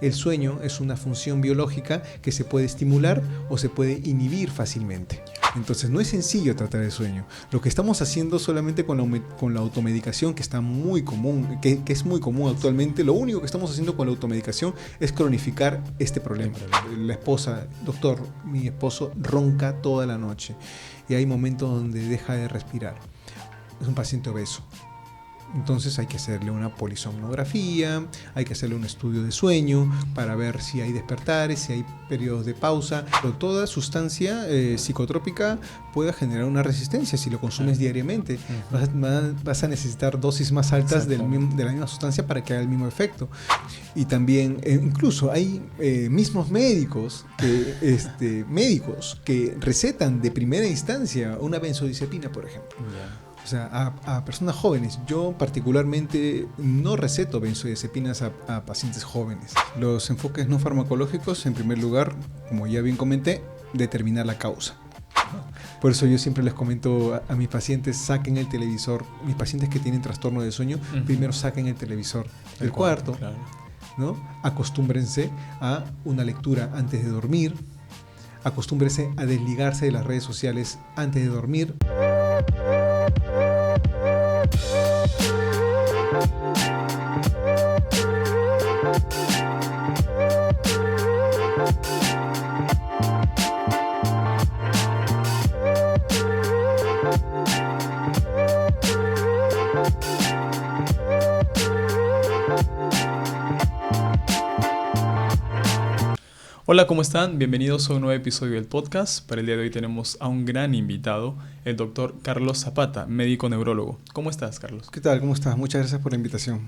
El sueño es una función biológica que se puede estimular o se puede inhibir fácilmente. Entonces no es sencillo tratar el sueño. Lo que estamos haciendo solamente con la automedicación, que está muy común, que es muy común actualmente, lo único que estamos haciendo con la automedicación es cronificar este problema. La esposa, doctor, mi esposo ronca toda la noche y hay momentos donde deja de respirar. Es un paciente obeso. Entonces hay que hacerle una polisomnografía, hay que hacerle un estudio de sueño para ver si hay despertares, si hay periodos de pausa. Pero toda sustancia psicotrópica puede generar una resistencia si lo consumes diariamente. Vas a necesitar dosis más altas de la misma sustancia para que haga el mismo efecto. Y también incluso hay mismos médicos que recetan de primera instancia una benzodiazepina, por ejemplo. O sea, a personas jóvenes. Yo particularmente no receto benzodiazepinas a pacientes jóvenes. Los enfoques no farmacológicos, en primer lugar, como ya bien comenté, determinar la causa. Por eso yo siempre les comento a mis pacientes, saquen el televisor. Mis pacientes que tienen trastorno de sueño, primero saquen el televisor del cuarto, claro, ¿no? Acostúmbrense a una lectura antes de dormir. Acostúmbrense a desligarse de las redes sociales antes de dormir. Hola, ¿cómo están? Bienvenidos a un nuevo episodio del podcast. Para el día de hoy tenemos a un gran invitado, el doctor Carlos Zapata, médico neurólogo. ¿Cómo estás, Carlos? ¿Qué tal? ¿Cómo estás? Muchas gracias por la invitación.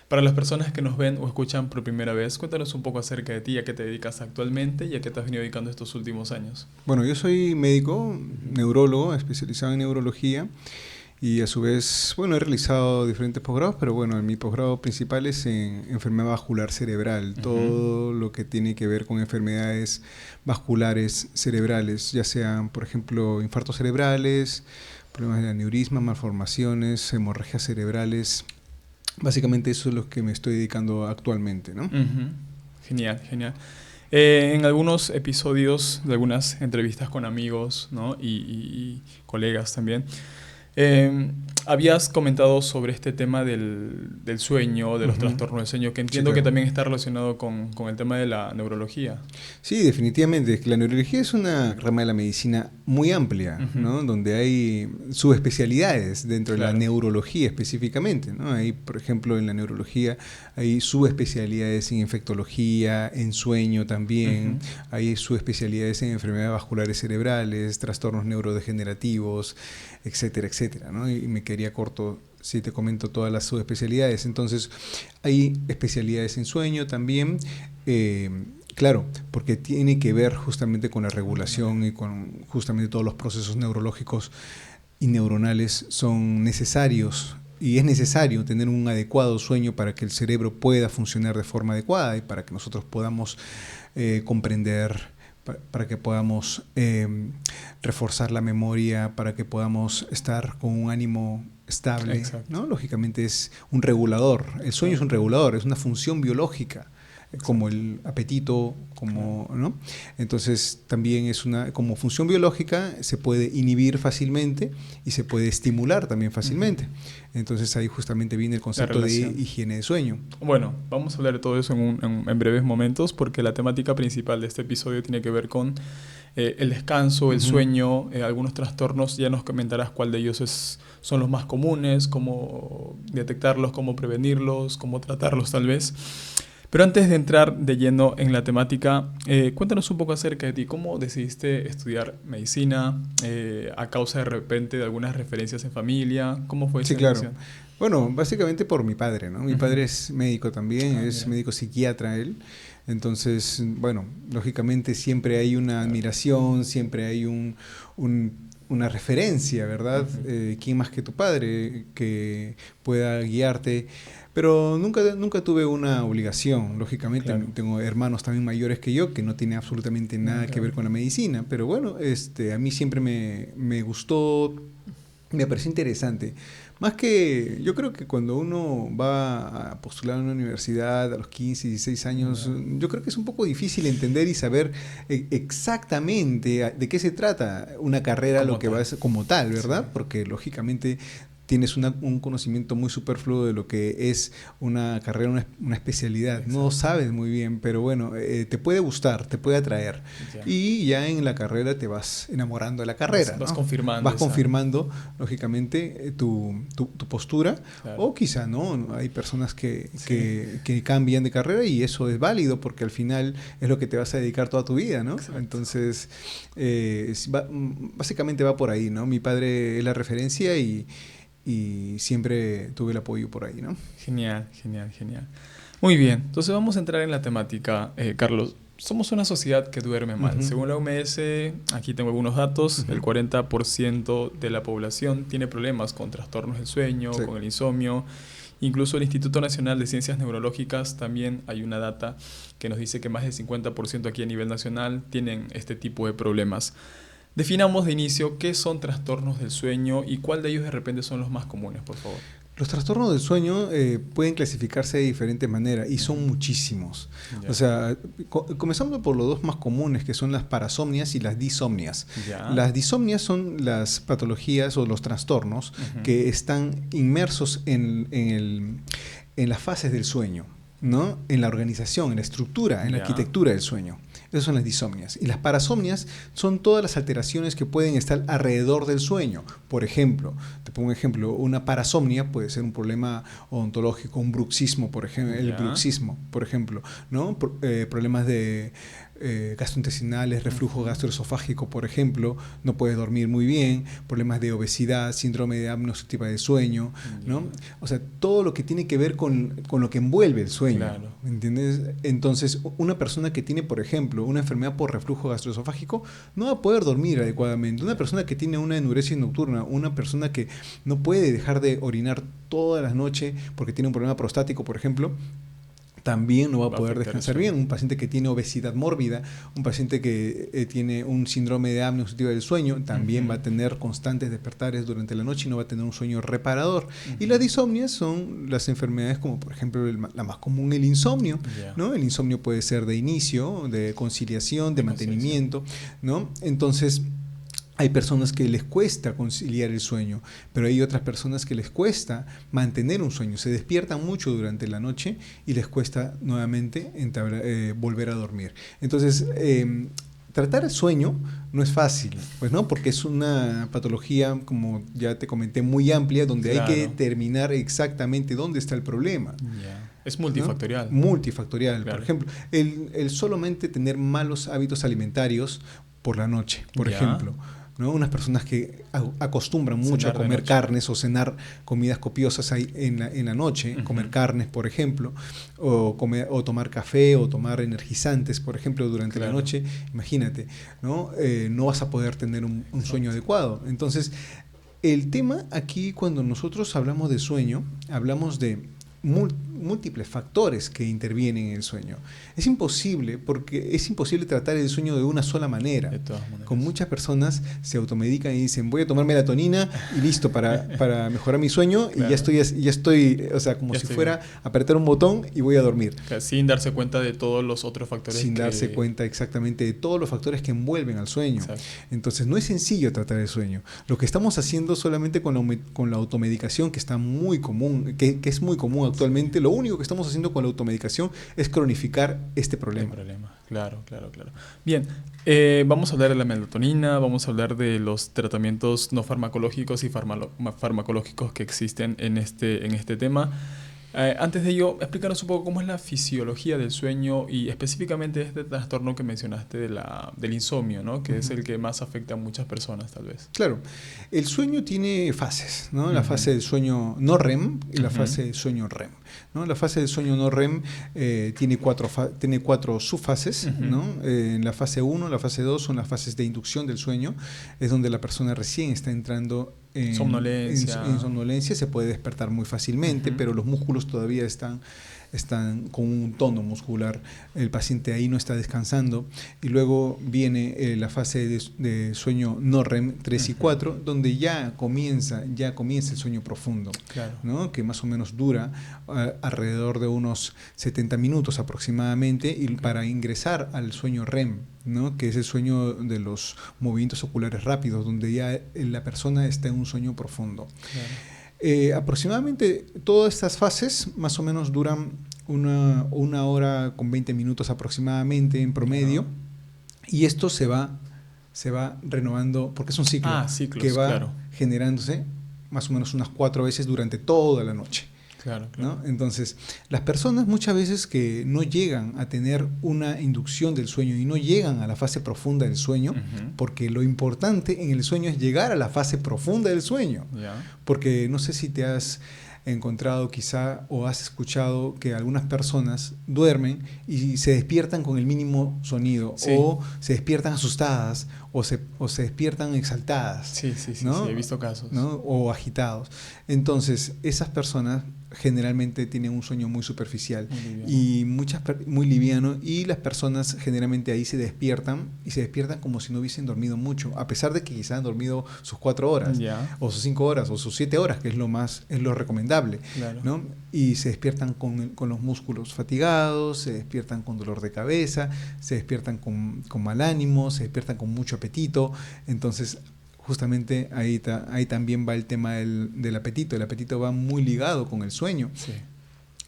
Para las personas que nos ven o escuchan por primera vez, cuéntanos un poco acerca de ti, a qué te dedicas actualmente y a qué te has venido dedicando estos últimos años. Bueno, yo soy médico, neurólogo, especializado en neurología. Y a su vez, bueno, he realizado diferentes posgrados, pero bueno, mi posgrado principal es en enfermedad vascular cerebral. Todo lo que tiene que ver con enfermedades vasculares cerebrales, ya sean, por ejemplo, infartos cerebrales, problemas de aneurisma, malformaciones, hemorragias cerebrales. Básicamente eso es lo que me estoy dedicando actualmente, ¿no? Genial, genial. En algunos episodios de algunas entrevistas con amigos, ¿no? y colegas también, habías comentado sobre este tema del sueño, de los trastornos del sueño, que entiendo que también está relacionado con el tema de la neurología. Sí, definitivamente. La neurología es una rama de la medicina muy amplia, ¿no? Donde hay subespecialidades dentro de la neurología específicamente, ¿no? Hay, por ejemplo, en la neurología hay subespecialidades en infectología, en sueño también, hay subespecialidades en enfermedades vasculares cerebrales, trastornos neurodegenerativos, etcétera, etcétera, ¿no? Y me quedaría corto si te comento todas las subespecialidades. Entonces, hay especialidades en sueño también, claro, porque tiene que ver justamente con la regulación y con justamente todos los procesos neurológicos y neuronales son necesarios. Y es necesario tener un adecuado sueño para que el cerebro pueda funcionar de forma adecuada y para que nosotros podamos comprender, para que podamos reforzar la memoria, para que podamos estar con un ánimo estable, ¿no? Lógicamente es un regulador. El sueño es un regulador, es una función biológica, como el apetito, ¿no? Entonces también es como función biológica, se puede inhibir fácilmente y se puede estimular también fácilmente. Entonces ahí justamente viene el concepto de higiene de sueño. Bueno, vamos a hablar de todo eso en breves momentos, porque la temática principal de este episodio tiene que ver con el descanso, el sueño, algunos trastornos. Ya nos comentarás cuál de ellos son los más comunes, cómo detectarlos, cómo prevenirlos, cómo tratarlos tal vez. Pero antes de entrar de lleno en la temática, cuéntanos un poco acerca de ti. ¿Cómo decidiste estudiar medicina? ¿A causa de repente de algunas referencias en familia? ¿Cómo fue esa decisión? Claro. Bueno, básicamente por mi padre, ¿no? Mi padre es médico también, es médico psiquiatra él. Entonces, bueno, lógicamente siempre hay una admiración, siempre hay una referencia, ¿verdad? ¿Quién más que tu padre que pueda guiarte? Pero nunca tuve una obligación, lógicamente. Claro. Tengo hermanos también mayores que yo que no tienen absolutamente nada que ver con la medicina. Pero bueno, a mí siempre me gustó Me pareció interesante. Más que, yo creo que cuando uno va a postular a una universidad a los 15, 16 años, yo creo que es un poco difícil entender y saber exactamente de qué se trata una carrera, Como lo que tal. va a ser como tal, ¿verdad? Sí. Porque lógicamente tienes un conocimiento muy superfluo de lo que es una carrera, una especialidad. No Exacto. sabes muy bien, pero bueno, te puede gustar, te puede atraer. Ya. Y ya en la carrera te vas enamorando de la carrera, Vas ¿no? confirmando Vas esa. confirmando, lógicamente, tu postura, Claro. o quizá no, hay personas Sí. que cambian de carrera y eso es válido porque al final es lo que te vas a dedicar toda tu vida, ¿no? Exacto. Entonces, básicamente va por ahí, ¿no? Mi padre es la referencia y siempre tuve el apoyo por ahí, ¿no? Genial, genial, genial. Muy bien, entonces vamos a entrar en la temática, Carlos. Somos una sociedad que duerme mal. Ujú, Según la OMS, aquí tengo algunos datos, el ujú. 40% de la población tiene problemas con trastornos del sueño, Sí. con el insomnio. Incluso el Instituto Nacional de Ciencias Neurológicas también hay una data que nos dice que más del 50% aquí a nivel nacional tienen este tipo de problemas. Definamos de inicio qué son trastornos del sueño y cuál de ellos de repente son los más comunes, por favor. Los trastornos del sueño pueden clasificarse de diferentes maneras y son Ujú. muchísimos. O Ya. sea, comenzando por los dos más comunes, que son las parasomnias y las disomnias. Ya. Las disomnias son las patologías o los trastornos Ujú. que están inmersos en las fases del sueño, ¿no? En la organización, en la estructura, en la Ya. arquitectura del sueño. Esas son las disomnias. Y las parasomnias son todas las alteraciones que pueden estar alrededor del sueño. Por ejemplo, te pongo un ejemplo, una parasomnia puede ser un problema odontológico, un bruxismo, por ejemplo, el Ya. bruxismo, por ejemplo, ¿no? Problemas de gastrointestinales, reflujo Ujú. gastroesofágico, por ejemplo, no puedes dormir muy bien, problemas de obesidad, síndrome de apnea obstructiva de sueño, ¿no? Ya. O sea, todo lo que tiene que ver con lo que envuelve el sueño, Claro. ¿me entiendes? Entonces, una persona que tiene, por ejemplo, una enfermedad por reflujo gastroesofágico no va a poder dormir adecuadamente. Una persona que tiene una enuresis nocturna, una persona que no puede dejar de orinar toda la noche porque tiene un problema prostático, por ejemplo, también no va a Va a poder afectar el descansar bien. sueño. Un paciente que tiene obesidad mórbida, un paciente que tiene un síndrome de apnea obstructiva del sueño, también Ujú. va a tener constantes despertares durante la noche y no va a tener un sueño reparador. Y las Ujú. disomnias son las enfermedades como por ejemplo la más común, el insomnio, Ya. ¿no? El insomnio puede ser de inicio, de conciliación, de De conciliación. mantenimiento, ¿no? Entonces, hay personas que les cuesta conciliar el sueño, pero hay otras personas que les cuesta mantener un sueño. Se despiertan mucho durante la noche y les cuesta nuevamente volver a dormir. Entonces, tratar el sueño no es fácil, pues no, porque es una patología, como ya te comenté, muy amplia, donde hay que Claro. determinar exactamente dónde está el problema. Ya. Es ¿No? multifactorial. Multifactorial. Por Claro. ejemplo, el solamente tener malos hábitos alimentarios por la noche, por Ya. ejemplo. ¿No? Unas personas que acostumbran mucho a Cenar de comer noche. carnes o cenar comidas copiosas ahí en la noche, Ujú. comer carnes, por ejemplo, o tomar café o tomar energizantes, por ejemplo, durante la Claro. noche, imagínate, ¿no? No vas a poder tener un sueño Exacto. adecuado. Entonces, el tema aquí, cuando nosotros hablamos de sueño, hablamos de múltiples factores que intervienen en el sueño. Es imposible, porque es imposible tratar el sueño de una sola manera. De todas maneras. Con muchas personas se automedican y dicen, voy a tomar melatonina y listo para mejorar mi sueño. Claro. Y ya estoy, o sea, como Ya si estoy fuera bien. a apretar un botón y voy a dormir. Claro, sin darse cuenta de todos los otros factores Sin que... darse cuenta exactamente de todos los factores que envuelven al sueño. Exacto. Entonces no es sencillo tratar el sueño. Lo que estamos haciendo solamente con la automedicación, que está muy común, que es muy común actualmente, lo único que estamos haciendo con la automedicación es cronificar este problema. Claro, claro, claro. Bien, vamos a hablar de la melatonina, vamos a hablar de los tratamientos no farmacológicos y farmacológicos que existen en este tema. Antes de ello, explícanos un poco cómo es la fisiología del sueño y específicamente este trastorno que mencionaste del insomnio, ¿no? Que es el que más afecta a muchas personas, tal vez. Claro, el sueño tiene fases, ¿no? La Ujú. fase del sueño no REM y la Ujú. fase del sueño REM, ¿no? La fase del sueño no REM tiene cuatro subfases, Ujú. ¿no? En la fase 1, la fase 2 son las fases de inducción del sueño, es donde la persona recién está entrando en Somnolencia. somnolencia, se puede despertar muy fácilmente, Ujú. pero los músculos todavía están están con un tono muscular, el paciente ahí no está descansando, y luego viene la fase de sueño no REM 3 y 4, donde ya comienza el sueño profundo, Claro. ¿no? Que más o menos dura alrededor de unos 70 minutos aproximadamente, y para ingresar al sueño REM, ¿no? Que es el sueño de los movimientos oculares rápidos, donde ya la persona está en un sueño profundo. Claro. Aproximadamente todas estas fases más o menos duran una hora con 20 minutos aproximadamente en promedio, y esto se va renovando porque es un ciclo que va generándose más o menos unas 4 veces durante toda la noche. Claro. ¿No? Entonces, las personas muchas veces que no llegan a tener una inducción del sueño y no llegan a la fase profunda del sueño, porque lo importante en el sueño es llegar a la fase profunda del sueño. Porque no sé si te has encontrado quizá o has escuchado que algunas personas duermen y se despiertan con el mínimo sonido, o se despiertan asustadas, o se despiertan exaltadas. Sí, he visto casos. ¿No? O agitados. Entonces, esas personas generalmente tienen un sueño muy superficial y muy liviano, y las personas generalmente ahí se despiertan como si no hubiesen dormido mucho, a pesar de que quizás han dormido sus 4 horas o sus 5 horas o sus 7 horas, que es lo recomendable, ¿no? Y se despiertan con los músculos fatigados, se despiertan con dolor de cabeza, se despiertan con mal ánimo, se despiertan con mucho apetito. Entonces, justamente ahí también va el tema del apetito. El apetito va muy ligado con el sueño. Sí.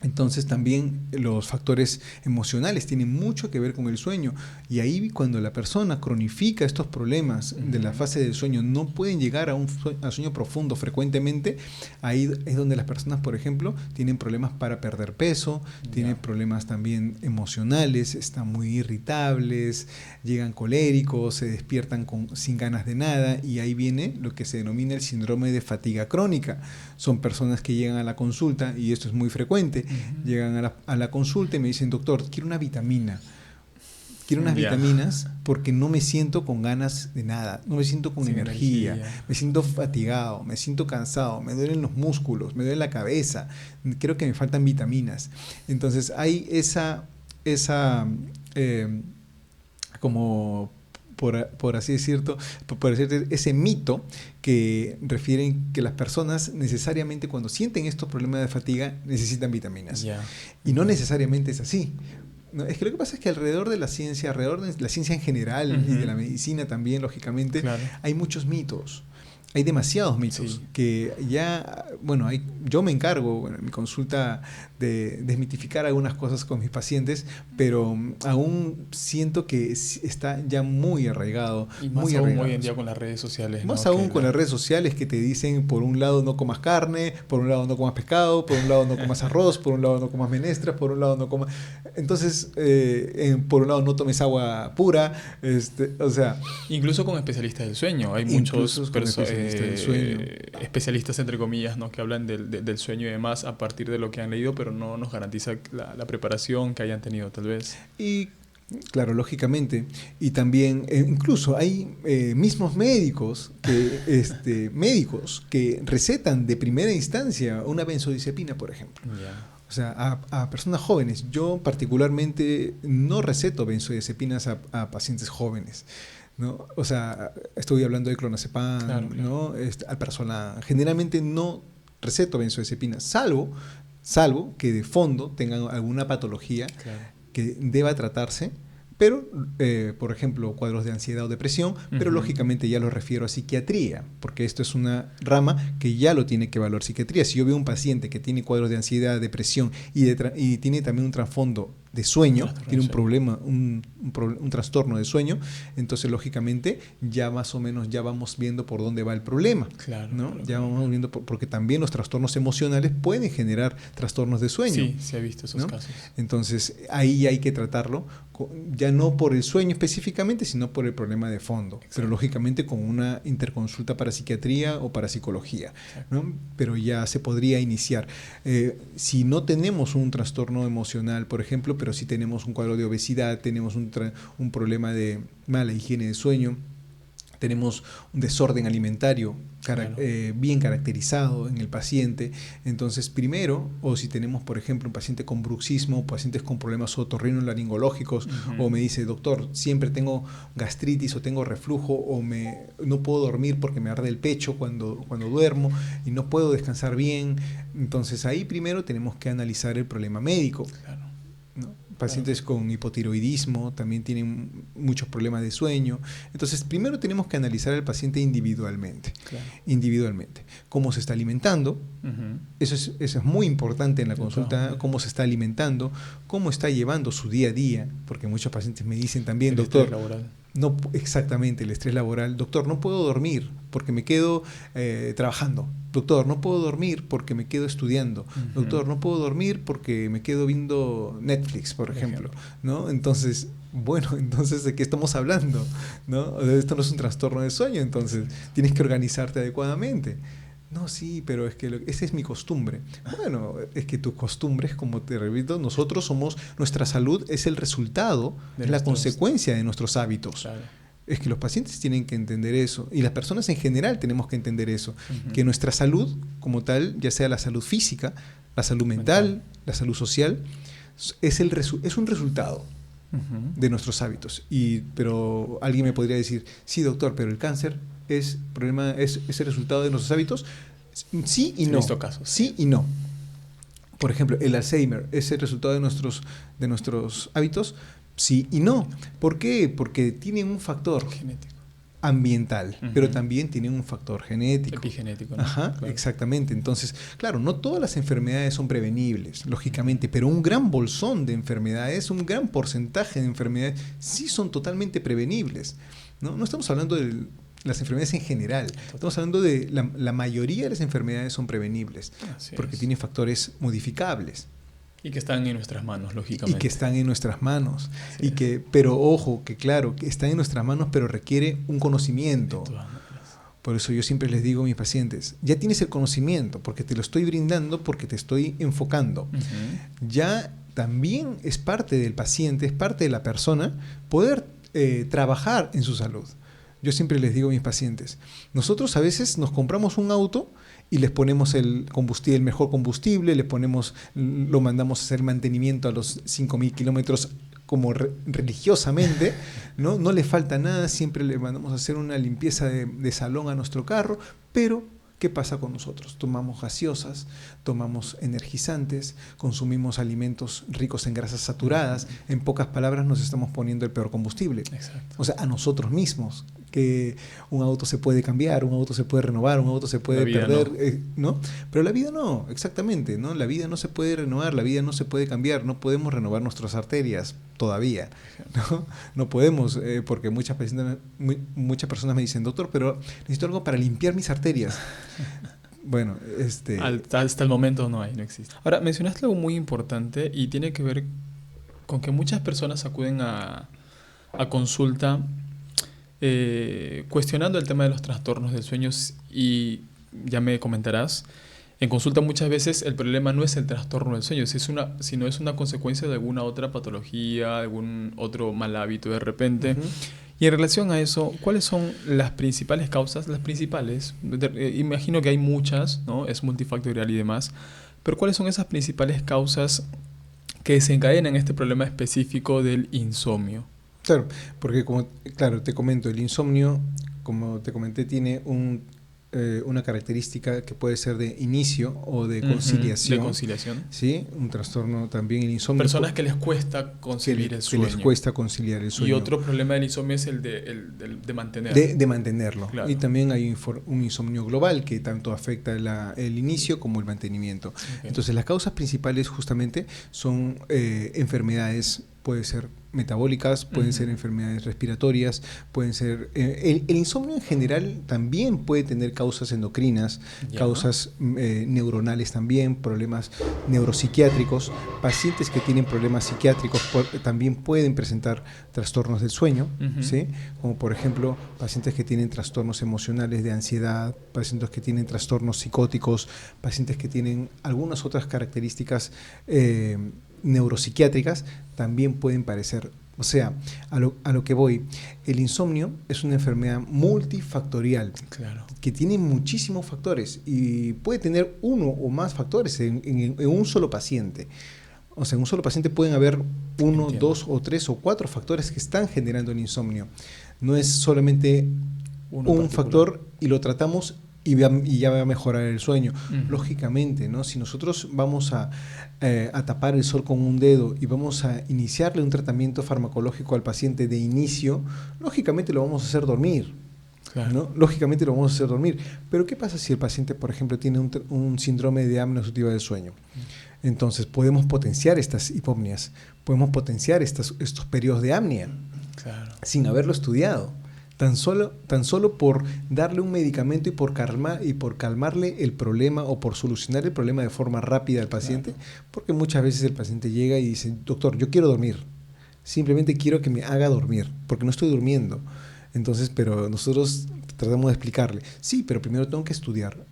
Entonces también los factores emocionales tienen mucho que ver con el sueño, y ahí cuando la persona cronifica estos problemas de la fase del sueño, no pueden llegar a sueño profundo frecuentemente. Ahí es donde las personas, por ejemplo, tienen problemas para perder peso, tienen problemas también emocionales, están muy irritables, llegan coléricos, se despiertan sin ganas de nada, y ahí viene lo que se denomina el síndrome de fatiga crónica. Son personas que llegan a la consulta, y esto es muy frecuente. Llegan a la consulta y me dicen: doctor, quiero una vitamina. Quiero unas vitaminas porque no me siento con ganas de nada, no me siento con energía, me siento fatigado, me siento cansado, me duelen los músculos, me duele la cabeza, creo que me faltan vitaminas. Entonces hay como por así decirlo, ese mito que refieren que las personas necesariamente cuando sienten estos problemas de fatiga necesitan vitaminas. Y no necesariamente es así. No, es que lo que pasa es que alrededor de la ciencia en general y de la medicina también, lógicamente, hay muchos mitos. Hay demasiados mitos que ya, yo me encargo en mi consulta de desmitificar algunas cosas con mis pacientes, pero aún siento que está ya muy arraigado. Y más aún hoy en día con las redes sociales. Más aún con las redes sociales que te dicen, por un lado no comas carne, por un lado no comas pescado, por un lado no comas arroz, por un lado no comas menestras, por un lado no comas... Entonces, por un lado no tomes agua pura, o sea... Incluso con especialistas del sueño. Hay muchos especialistas, entre comillas, ¿no? Que hablan del sueño y demás a partir de lo que han leído, pero no nos garantiza la preparación que hayan tenido, tal vez. Y claro, lógicamente. Y también, incluso hay mismos médicos que recetan de primera instancia una benzodiazepina, por ejemplo. O sea, a personas jóvenes. Yo particularmente no receto benzodiazepinas a pacientes jóvenes, ¿no? O sea, estoy hablando de clonazepam, ¿no? Alprazolam. Generalmente no receto benzodiazepinas, salvo que de fondo tengan alguna patología que deba tratarse, pero, por ejemplo, cuadros de ansiedad o depresión, pero lógicamente ya lo refiero a psiquiatría, porque esto es una rama que ya lo tiene que evaluar psiquiatría. Si yo veo un paciente que tiene cuadros de ansiedad, depresión y tiene también un trasfondo de sueño, tiene un problema, un trastorno de sueño, entonces lógicamente ya más o menos ya vamos viendo por dónde va el problema, ¿no? Ya vamos viendo porque también los trastornos emocionales pueden generar trastornos de sueño. Sí, se ha visto esos casos. Entonces ahí hay que tratarlo, ya no por el sueño específicamente, sino por el problema de fondo, pero lógicamente con una interconsulta para psiquiatría o para psicología, ¿no? Pero ya se podría iniciar. Si no tenemos un trastorno emocional, por ejemplo, pero si tenemos un cuadro de obesidad, tenemos un problema de mala higiene de sueño, tenemos un desorden alimentario Claro. bien caracterizado en el paciente. Entonces, primero, o si tenemos, por ejemplo, un paciente con bruxismo, pacientes con problemas otorrinolaringológicos, o me dice, doctor, siempre tengo gastritis o tengo reflujo, o no puedo dormir porque me arde el pecho cuando duermo y no puedo descansar bien. Entonces, ahí primero tenemos que analizar el problema médico. Claro. ¿No? Pacientes con hipotiroidismo también tienen muchos problemas de sueño. Entonces, primero tenemos que analizar al paciente individualmente. Claro. Individualmente. Cómo se está alimentando. Eso es muy importante en la consulta. Cómo se está alimentando, cómo está llevando su día a día. Porque muchos pacientes me dicen también, doctor, no, exactamente, el estrés laboral. Doctor, no puedo dormir porque me quedo trabajando. Doctor, no puedo dormir porque me quedo estudiando. Doctor, no puedo dormir porque me quedo viendo Netflix, por ejemplo. ¿No? Entonces, bueno, entonces ¿de qué estamos hablando? ¿No? Esto no es un trastorno de sueño, entonces tienes que organizarte adecuadamente. No, sí, pero es que esa es mi costumbre. Bueno, es que tus costumbres, como te repito, nosotros somos, nuestra salud es el resultado, es la consecuencia de nuestros hábitos. Claro. Es que los pacientes tienen que entender eso, y las personas en general tenemos que entender eso, que nuestra salud como tal, ya sea la salud física, la salud mental, la salud social, es un resultado de nuestros hábitos. Pero alguien me podría decir, sí, doctor, pero el cáncer es el resultado de nuestros hábitos. Sí y no. He visto casos. Sí y no. Por ejemplo, el Alzheimer es el resultado de nuestros hábitos. Sí y no. ¿Por qué? Porque tienen un factor genético, ambiental, pero también tienen un factor genético. Epigenético, ¿no? Ajá, claro. Exactamente. Entonces, claro, no todas las enfermedades son prevenibles, lógicamente, pero un gran bolsón de enfermedades, un gran porcentaje de enfermedades sí son totalmente prevenibles. No estamos hablando de las enfermedades en general, estamos hablando de la mayoría de las enfermedades son prevenibles, porque tienen factores modificables. Y que están en nuestras manos, lógicamente. Y que están en nuestras manos. Pero ojo, que claro, que están en nuestras manos, pero requiere un conocimiento. Por eso yo siempre les digo a mis pacientes, ya tienes el conocimiento, porque te lo estoy brindando, porque te estoy enfocando. Ya también es parte del paciente, es parte de la persona, poder trabajar en su salud. Yo siempre les digo a mis pacientes, nosotros a veces nos compramos un auto y les ponemos el mejor combustible, lo mandamos a hacer mantenimiento a los 5.000 kilómetros como religiosamente, ¿no? No le falta nada, siempre le mandamos a hacer una limpieza de salón a nuestro carro, pero ¿qué pasa con nosotros? Tomamos gaseosas, tomamos energizantes, consumimos alimentos ricos en grasas saturadas, en pocas palabras nos estamos poniendo el peor combustible. Exacto. O sea, a nosotros mismos, que un auto se puede cambiar, un auto se puede renovar, un auto se puede perder, ¿no? Pero la vida no, exactamente, ¿no? La vida no se puede renovar, la vida no se puede cambiar, no podemos renovar nuestras arterias todavía, ¿no? No podemos, porque muchas personas me dicen, doctor, pero necesito algo para limpiar mis arterias. Bueno, hasta el momento no existe. Ahora, mencionaste algo muy importante y tiene que ver con que muchas personas acuden a consulta cuestionando el tema de los trastornos del sueño, y ya me comentarás, en consulta muchas veces el problema no es el trastorno del sueño, sino es una consecuencia de alguna otra patología, algún otro mal hábito de repente. Y en relación a eso, ¿cuáles son las principales causas? Las principales, imagino que hay muchas, ¿no? Es multifactorial y demás, pero ¿cuáles son esas principales causas que desencadenan este problema específico del insomnio? Claro, porque te comento, el insomnio, como te comenté, tiene una característica que puede ser de inicio o de conciliación. De conciliación. Sí, un trastorno también, el insomnio. Personas que les cuesta conciliar el sueño. Que les cuesta conciliar el sueño. Y otro problema del insomnio es el de mantenerlo. De mantenerlo. Claro. Y también hay un insomnio global que tanto afecta el inicio como el mantenimiento. Okay. Entonces, las causas principales justamente son enfermedades, puede ser metabólicas, pueden ser enfermedades respiratorias, pueden ser... el insomnio en general también puede tener causas endocrinas, causas neuronales también, problemas neuropsiquiátricos. Pacientes que tienen problemas psiquiátricos también pueden presentar trastornos del sueño, ¿sí? Como por ejemplo pacientes que tienen trastornos emocionales de ansiedad, pacientes que tienen trastornos psicóticos, pacientes que tienen algunas otras características neuropsiquiátricas, también pueden padecer O sea, a lo que voy, el insomnio es una enfermedad multifactorial, Claro. que tiene muchísimos factores y puede tener uno o más factores en un solo paciente. O sea, en un solo paciente pueden haber uno, Entiendo. dos o tres o cuatro factores que están generando el insomnio. No es solamente Uno un particular. factor y lo tratamos y ya va a mejorar el sueño. Ujú. Lógicamente, ¿no? Si nosotros vamos a tapar el sol con un dedo y vamos a iniciarle un tratamiento farmacológico al paciente de inicio, lógicamente lo vamos a hacer dormir. Claro. ¿No? Lógicamente lo vamos a hacer dormir. Pero ¿qué pasa si el paciente, por ejemplo, tiene un síndrome de apnea obstructiva del sueño? Entonces podemos potenciar estas hipopnias, podemos potenciar estos periodos de apnea Claro. sin haberlo estudiado. Tan solo por darle un medicamento y por calmarle el problema o por solucionar el problema de forma rápida al paciente, porque muchas veces el paciente llega y dice, doctor, yo quiero dormir, simplemente quiero que me haga dormir, porque no estoy durmiendo. Entonces, pero nosotros tratamos de explicarle, sí, pero primero tengo que estudiar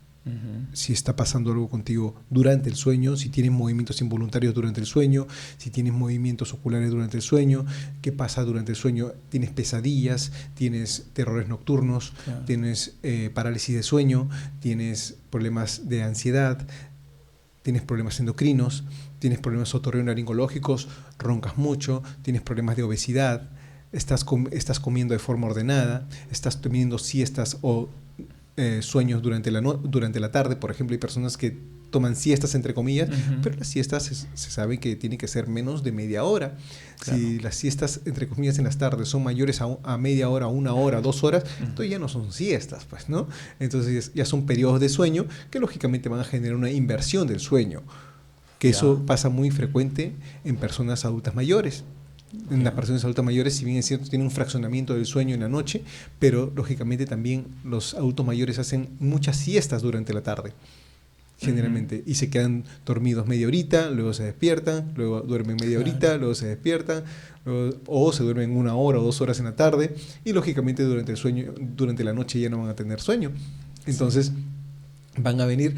si está pasando algo contigo durante el sueño, si tienes movimientos involuntarios durante el sueño, si tienes movimientos oculares durante el sueño, qué pasa durante el sueño, tienes pesadillas, tienes terrores nocturnos, Claro. tienes parálisis de sueño, tienes problemas de ansiedad, tienes problemas endocrinos, tienes problemas otorrinolaringológicos, roncas mucho, tienes problemas de obesidad, estás comiendo de forma ordenada, estás teniendo siestas o sueños durante la tarde. Por ejemplo, hay personas que toman siestas entre comillas, pero las siestas se sabe que tienen que ser menos de media hora. Claro. Si las siestas entre comillas en las tardes son mayores a media hora, 1 hora, 2 horas, entonces ya no son siestas, pues, ¿no? Entonces ya son periodos de sueño que lógicamente van a generar una inversión del sueño, que eso pasa muy frecuente en personas adultas mayores. En las personas adultas mayores, si bien es cierto, tienen un fraccionamiento del sueño en la noche, pero lógicamente también los adultos mayores hacen muchas siestas durante la tarde, generalmente, y se quedan dormidos media horita, luego se despiertan, luego duermen media horita, luego se despiertan, o se duermen 1 hora o 2 horas en la tarde, y lógicamente durante la noche ya no van a tener sueño. Entonces van a venir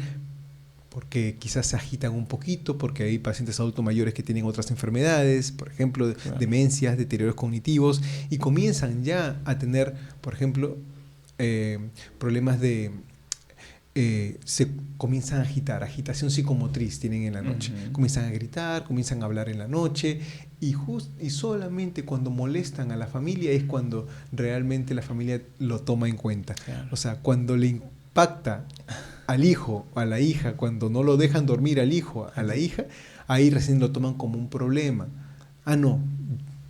porque quizás se agitan un poquito, porque hay pacientes adultos mayores que tienen otras enfermedades, por ejemplo, demencias, deterioros cognitivos, y comienzan ya a tener, por ejemplo, problemas se comienzan a agitar, agitación psicomotriz tienen en la noche, comienzan a gritar, comienzan a hablar en la noche, y solamente cuando molestan a la familia es cuando realmente la familia lo toma en cuenta. Claro. O sea, cuando le impacta al hijo, a la hija, cuando no lo dejan dormir al hijo, a la hija, ahí recién lo toman como un problema. Ah, no,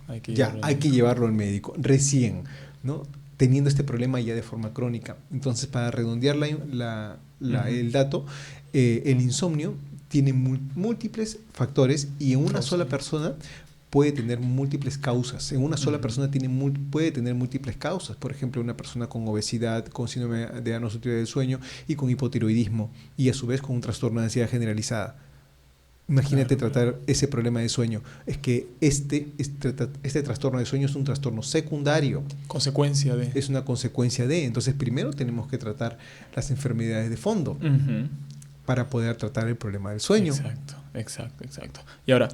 hay que llevarlo al médico, recién, ¿no? Teniendo este problema ya de forma crónica. Entonces, para redondear el dato, el insomnio tiene múltiples factores y en una sola persona puede tener múltiples causas. En una sola persona puede tener múltiples causas. Por ejemplo, una persona con obesidad, con síndrome de apnea obstructiva del sueño y con hipotiroidismo, y a su vez con un trastorno de ansiedad generalizada. Imagínate tratar ese problema de sueño. Es que este trastorno de sueño es un trastorno secundario. Consecuencia de. Es una consecuencia de. Entonces, primero tenemos que tratar las enfermedades de fondo para poder tratar el problema del sueño. Exacto. Y ahora,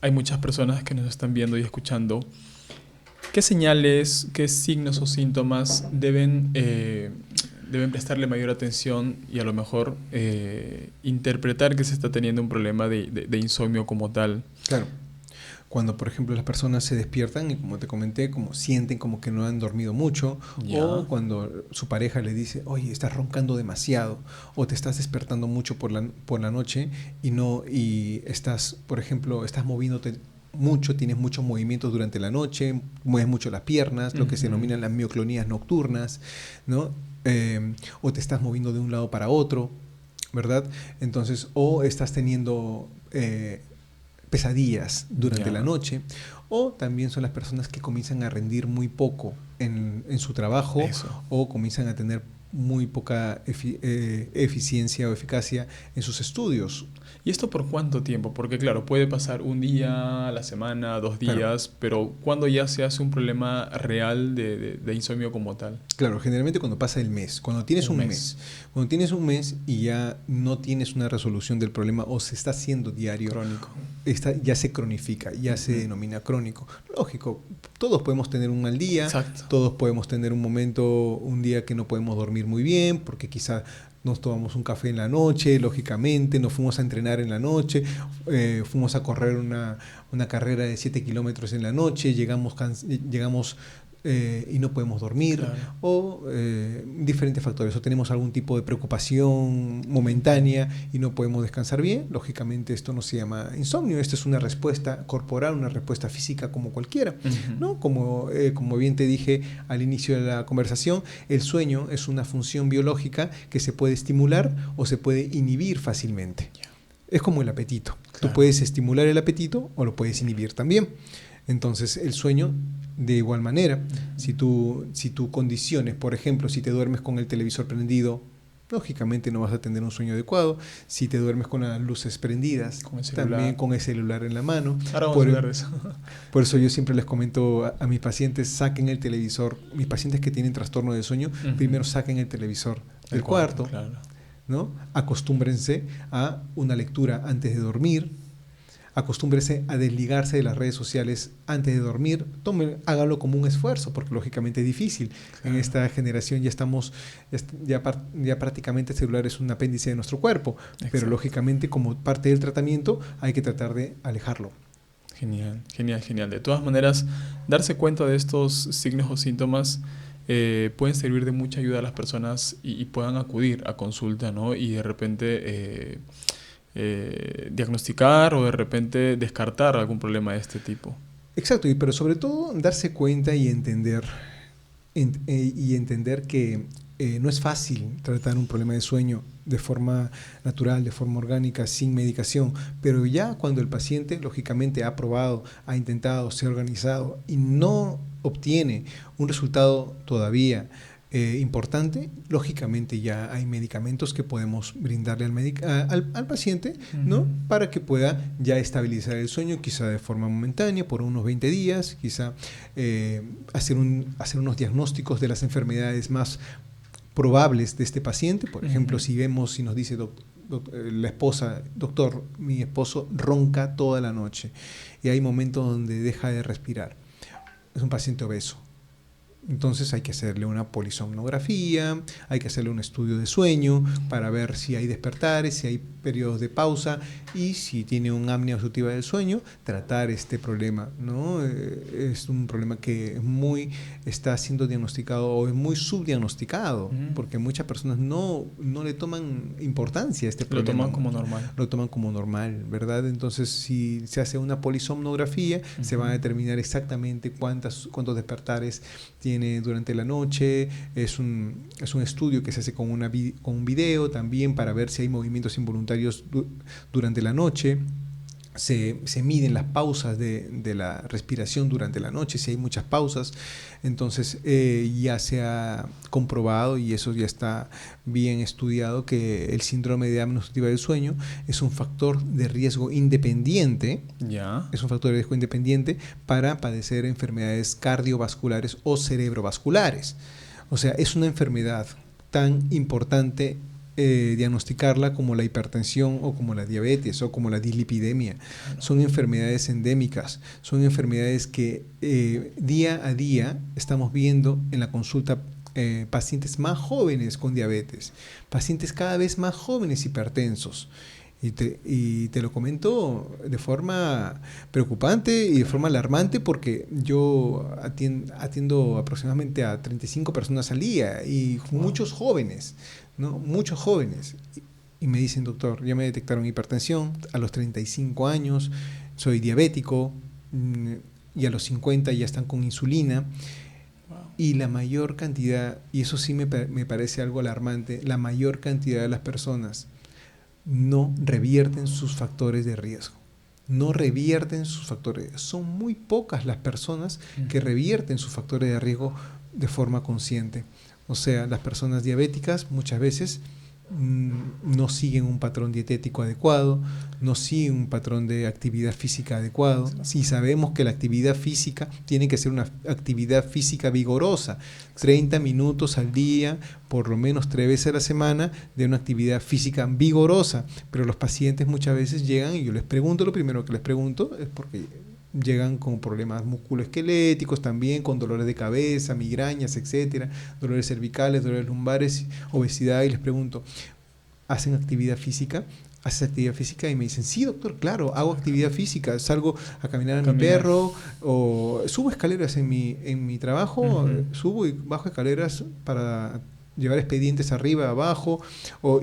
hay muchas personas que nos están viendo y escuchando. ¿Qué señales, qué signos o síntomas deben prestarle mayor atención y a lo mejor interpretar que se está teniendo un problema de insomnio como tal? Claro. Cuando, por ejemplo, las personas se despiertan y, como te comenté, como sienten como que no han dormido mucho, o cuando su pareja le dice, oye, estás roncando demasiado, o te estás despertando mucho por la noche y estás, por ejemplo, estás moviéndote mucho, tienes muchos movimientos durante la noche, mueves mucho las piernas, lo que se denominan las mioclonías nocturnas, ¿no? O te estás moviendo de un lado para otro, ¿verdad? Entonces, o estás teniendo pesadillas durante la noche, o también son las personas que comienzan a rendir muy poco en su trabajo. Eso. O comienzan a tener muy poca eficiencia o eficacia en sus estudios. ¿Y esto por cuánto tiempo? Porque claro, puede pasar un día, la semana, 2 días, Claro. pero ¿cuándo ya se hace un problema real de insomnio como tal? Claro, generalmente cuando pasa el mes, Un mes. cuando tienes un mes y ya no tienes una resolución del problema o se está haciendo diario, Crónico. ya se cronifica, ya se Ujú. denomina crónico. Lógico, todos podemos tener un mal día, Exacto. todos podemos tener un día que no podemos dormir muy bien, porque quizá nos tomamos un café en la noche, lógicamente, nos fuimos a entrenar en la noche, fuimos a correr una carrera de 7 kilómetros en la noche, llegamos y no podemos dormir, Claro. o diferentes factores, o tenemos algún tipo de preocupación momentánea y no podemos descansar bien. Lógicamente esto no se llama insomnio, esto es una respuesta corporal, una respuesta física como cualquiera, Ujú. ¿no? Como bien te dije al inicio de la conversación, el sueño es una función biológica que se puede estimular o se puede inhibir fácilmente. Es como el apetito. Tú Claro. puedes estimular el apetito o lo puedes inhibir también. Entonces, el sueño, de igual manera, si tú condiciones, por ejemplo, si te duermes con el televisor prendido, lógicamente no vas a tener un sueño adecuado. Si te duermes con las luces prendidas, Con el celular. también con el celular en la mano. Ahora vamos a hablar de eso. Por eso yo siempre les comento a mis pacientes, saquen el televisor. Mis pacientes que tienen trastorno de sueño, Ujú. primero saquen el televisor del El cuarto, claro. ¿no? Acostúmbrense a una lectura antes de dormir, acostúmbrense a desligarse de las redes sociales antes de dormir, hágalo como un esfuerzo, porque lógicamente es difícil. Claro. En esta generación ya prácticamente el celular es un apéndice de nuestro cuerpo, Exacto. pero lógicamente como parte del tratamiento hay que tratar de alejarlo. Genial, genial, genial. De todas maneras, darse cuenta de estos signos o síntomas pueden servir de mucha ayuda a las personas y puedan acudir a consulta, ¿no? Y de repente diagnosticar o de repente descartar algún problema de este tipo. Exacto, pero sobre todo darse cuenta y entender que no es fácil tratar un problema de sueño de forma natural, de forma orgánica, sin medicación, pero ya cuando el paciente lógicamente ha probado, ha intentado, se ha organizado y no obtiene un resultado todavía importante, lógicamente ya hay medicamentos que podemos brindarle al paciente, ¿no? Ujú. Para que pueda ya estabilizar el sueño, quizá de forma momentánea, por unos 20 días, quizá hacer unos diagnósticos de las enfermedades más probables de este paciente. Por ejemplo, si nos dice la esposa, doctor, mi esposo ronca toda la noche y hay momentos donde deja de respirar. Es un paciente obeso. Entonces hay que hacerle una polisomnografía, hay que hacerle un estudio de sueño para ver si hay despertares, si hay periodos de pausa y si tiene una apnea obstructiva del sueño, tratar este problema, ¿no? Es un problema que está siendo diagnosticado o es muy subdiagnosticado, porque muchas personas no le toman importancia a este problema. Lo toman como normal. Lo toman como normal, ¿verdad? Entonces, si se hace una polisomnografía, se va a determinar exactamente cuántos despertares tiene durante la noche. Es un estudio que se hace con un video también para ver si hay movimientos involuntarios durante la noche. Se miden las pausas de la respiración durante la noche, si hay muchas pausas. Entonces ya se ha comprobado, y eso ya está bien estudiado, que el síndrome de apnea obstructiva del sueño es un factor de riesgo independiente. Ya. Es un factor de riesgo independiente para padecer enfermedades cardiovasculares o cerebrovasculares. O sea, es una enfermedad tan importante diagnosticarla como la hipertensión o como la diabetes o como la dislipidemia. Son enfermedades endémicas, son enfermedades que día a día estamos viendo en la consulta pacientes más jóvenes con diabetes, pacientes cada vez más jóvenes hipertensos. Y te lo comento de forma preocupante y de forma alarmante, porque yo atiendo aproximadamente a 35 personas al día y muchos jóvenes, ¿no? Muchos jóvenes. Y me dicen, doctor, ya me detectaron hipertensión a los 35 años, soy diabético, y a los 50 ya están con insulina. Y la mayor cantidad, y eso sí me parece algo alarmante, la mayor cantidad de las personas no revierten sus factores de riesgo. No revierten sus factores. Son muy pocas las personas que revierten sus factores de riesgo de forma consciente. O sea, las personas diabéticas muchas veces no siguen un patrón dietético adecuado, no siguen un patrón de actividad física adecuado. Si sabemos que la actividad física tiene que ser una actividad física vigorosa, 30 minutos al día, por lo menos 3 veces a la semana, de una actividad física vigorosa. Pero los pacientes muchas veces llegan y yo les pregunto, lo primero que les pregunto es porque llegan con problemas musculoesqueléticos también, con dolores de cabeza, migrañas, etcétera, dolores cervicales, dolores lumbares, obesidad, y les pregunto, ¿hacen actividad física? ¿Haces actividad física? Y me dicen, sí, doctor, claro, hago actividad física, salgo a caminar a mi perro, o subo escaleras en mi trabajo, subo y bajo escaleras para llevar expedientes arriba, abajo,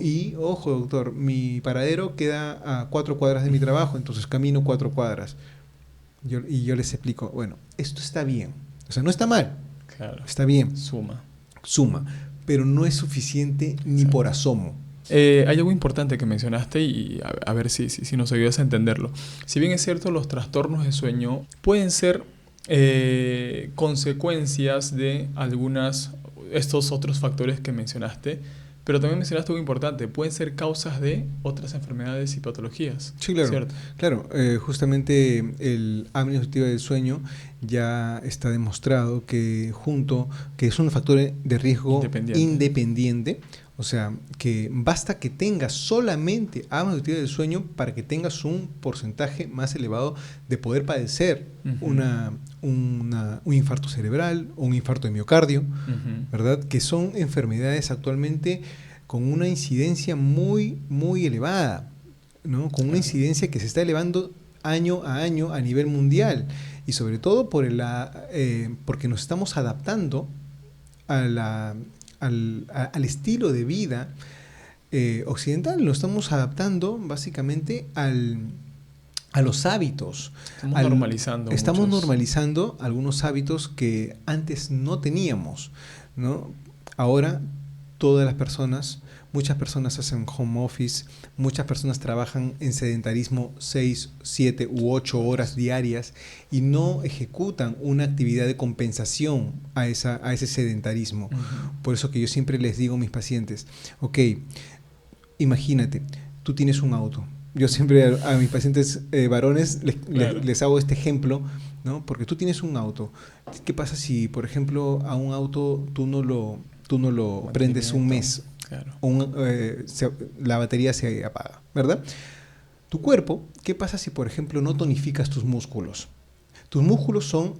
y ojo, doctor, mi paradero queda a 4 cuadras de mi trabajo, entonces camino 4 cuadras. Y yo les explico, bueno, esto está bien, o sea, no está mal, claro, está bien, suma, pero no es suficiente ni por asomo. Hay algo importante que mencionaste y a ver si nos ayudas a entenderlo. Si bien es cierto, los trastornos de sueño pueden ser consecuencias de estos otros factores que mencionaste, pero también mencionaste algo importante, pueden ser causas de otras enfermedades y patologías. Sí, claro. ¿Cierto? Claro, justamente el apnea obstructiva del sueño ya está demostrado que es un factor de riesgo independiente. O sea, que basta que tengas solamente apnea obstructiva del sueño para que tengas un porcentaje más elevado de poder padecer un infarto cerebral o un infarto de miocardio, ¿verdad? Que son enfermedades actualmente con una incidencia muy, muy elevada, ¿no? Con una incidencia que se está elevando año a año a nivel mundial, y sobre todo porque nos estamos adaptando al estilo de vida occidental, nos estamos adaptando básicamente a los hábitos. Estamos normalizando algunos hábitos que antes no teníamos, ¿no? Ahora muchas personas hacen home office, muchas personas trabajan en sedentarismo 6, 7 u 8 horas diarias y no ejecutan una actividad de compensación a ese sedentarismo. Por eso que yo siempre les digo a mis pacientes, ok, imagínate, tú tienes un auto. Yo siempre a mis pacientes varones les hago este ejemplo, ¿no? Porque tú tienes un auto. ¿Qué pasa si, por ejemplo, a un auto tú no lo prendes un mes? Claro. La batería se apaga, ¿verdad? Tu cuerpo, ¿qué pasa si, por ejemplo, no tonificas tus músculos? Tus músculos son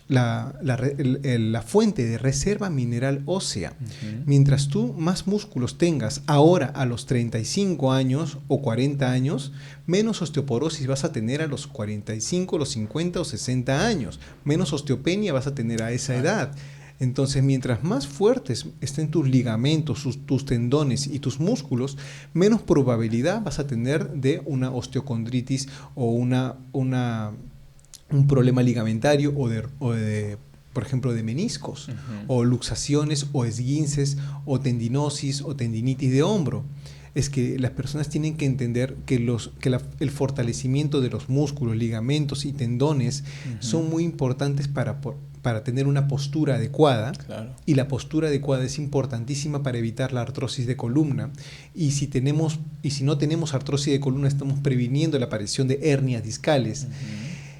la fuente de reserva mineral ósea. Mientras tú más músculos tengas ahora a los 35 años o 40 años, menos osteoporosis vas a tener a los 45, los 50 o 60 años. Menos osteopenia vas a tener a esa edad. Entonces, mientras más fuertes estén tus ligamentos, tus tendones y tus músculos, menos probabilidad vas a tener de una osteocondritis o un problema ligamentario o de, por ejemplo, de meniscos, o luxaciones o esguinces o tendinosis o tendinitis de hombro. Es que las personas tienen que entender que el fortalecimiento de los músculos, ligamentos y tendones son muy importantes para tener una postura adecuada. Claro. Y la postura adecuada es importantísima para evitar la artrosis de columna. Y si no tenemos artrosis de columna, estamos previniendo la aparición de hernias discales.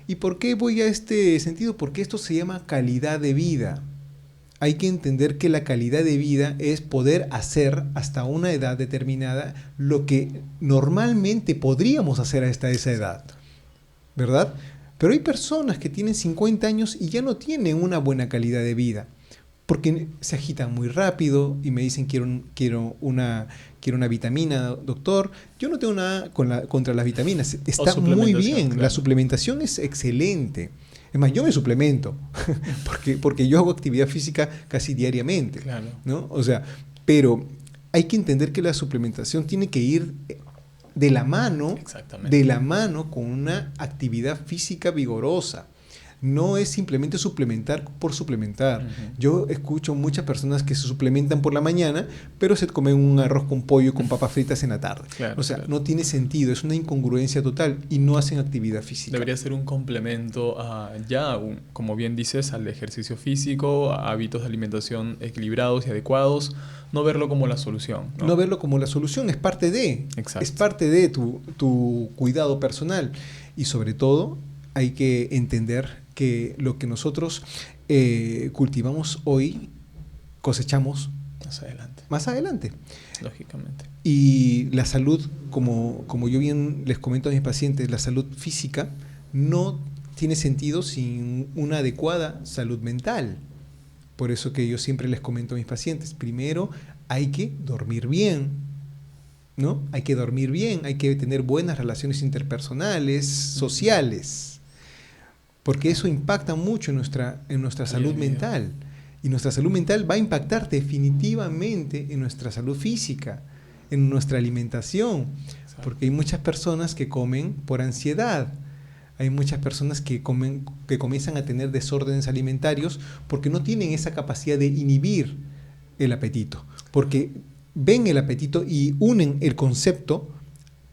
¿Y por qué voy a este sentido? Porque esto se llama calidad de vida. Hay que entender que la calidad de vida es poder hacer hasta una edad determinada lo que normalmente podríamos hacer hasta esa edad, ¿verdad? Pero hay personas que tienen 50 años y ya no tienen una buena calidad de vida porque se agitan muy rápido y me dicen quiero una vitamina, doctor. Yo no tengo nada contra las vitaminas, está muy bien, claro. La suplementación es excelente. Es más, yo me suplemento porque yo hago actividad física casi diariamente, claro. ¿No? O sea, pero hay que entender que la suplementación tiene que ir de la mano con una actividad física vigorosa. No es simplemente suplementar por suplementar. Yo escucho muchas personas que se suplementan por la mañana, pero se comen un arroz con pollo con papas fritas en la tarde. Claro, o sea, no tiene sentido, es una incongruencia total y no hacen actividad física. Debería ser un complemento como bien dices, al ejercicio físico, a hábitos de alimentación equilibrados y adecuados. No verlo como la solución. No verlo como la solución, es parte de. Exacto. Es parte de tu cuidado personal. Y sobre todo, hay que entender que lo que nosotros cultivamos hoy, cosechamos más adelante. Lógicamente. Y la salud, como yo bien les comento a mis pacientes, la salud física no tiene sentido sin una adecuada salud mental. Por eso que yo siempre les comento a mis pacientes, primero hay que dormir bien, ¿no? Hay que dormir bien, hay que tener buenas relaciones interpersonales, sociales, porque eso impacta mucho en nuestra salud mental. Y nuestra salud mental va a impactar definitivamente en nuestra salud física, en nuestra alimentación, porque hay muchas personas que comen por ansiedad. Hay muchas personas que comienzan a tener desórdenes alimentarios porque no tienen esa capacidad de inhibir el apetito, porque ven el apetito y unen el concepto,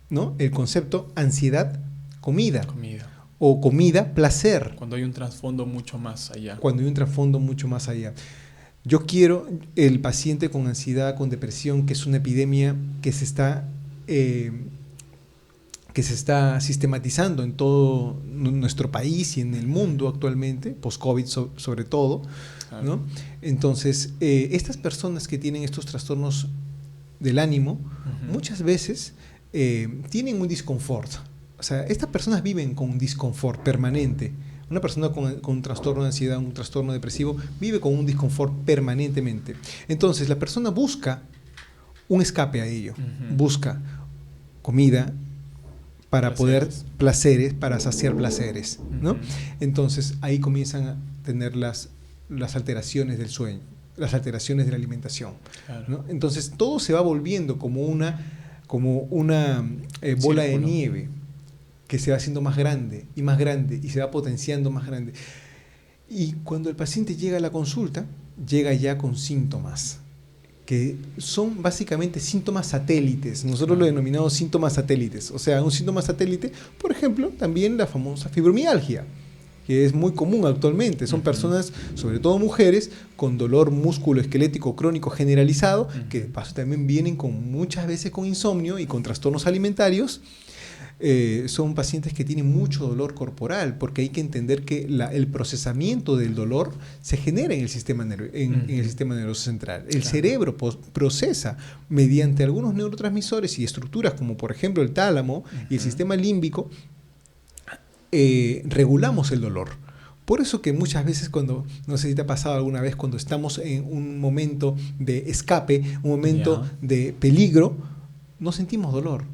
¿no? El concepto ansiedad-comida. O comida-placer. Cuando hay un trasfondo mucho más allá. Yo quiero el paciente con ansiedad, con depresión, que es una epidemia que se está sistematizando en todo nuestro país y en el mundo actualmente, post-COVID sobre todo, ¿no? Entonces, estas personas que tienen estos trastornos del ánimo, muchas veces tienen un disconfort. O sea, estas personas viven con un disconfort permanente. Una persona con un trastorno de ansiedad, un trastorno depresivo, vive con un disconfort permanentemente. Entonces, la persona busca un escape a ello. Busca comida, para poder placeres, para saciar placeres, ¿no? Entonces ahí comienzan a tener las alteraciones del sueño, las alteraciones de la alimentación, ¿no? Entonces todo se va volviendo como una bola de nieve que se va haciendo más grande y se va potenciando más grande. Y cuando el paciente llega a la consulta, llega ya con síntomas que son básicamente síntomas satélites. Nosotros lo denominamos síntomas satélites. O sea, un síntoma satélite, por ejemplo, también la famosa fibromialgia, que es muy común actualmente. Son personas, sobre todo mujeres, con dolor musculoesquelético crónico generalizado, que de paso también vienen muchas veces con insomnio y con trastornos alimentarios. Son pacientes que tienen mucho dolor corporal, porque hay que entender que el procesamiento del dolor se genera en el sistema nervioso central. El cerebro procesa mediante algunos neurotransmisores y estructuras como por ejemplo el tálamo y el sistema límbico, regulamos el dolor. Por eso que muchas veces no sé si te ha pasado alguna vez, cuando estamos en un momento de escape, un momento de peligro, no sentimos dolor.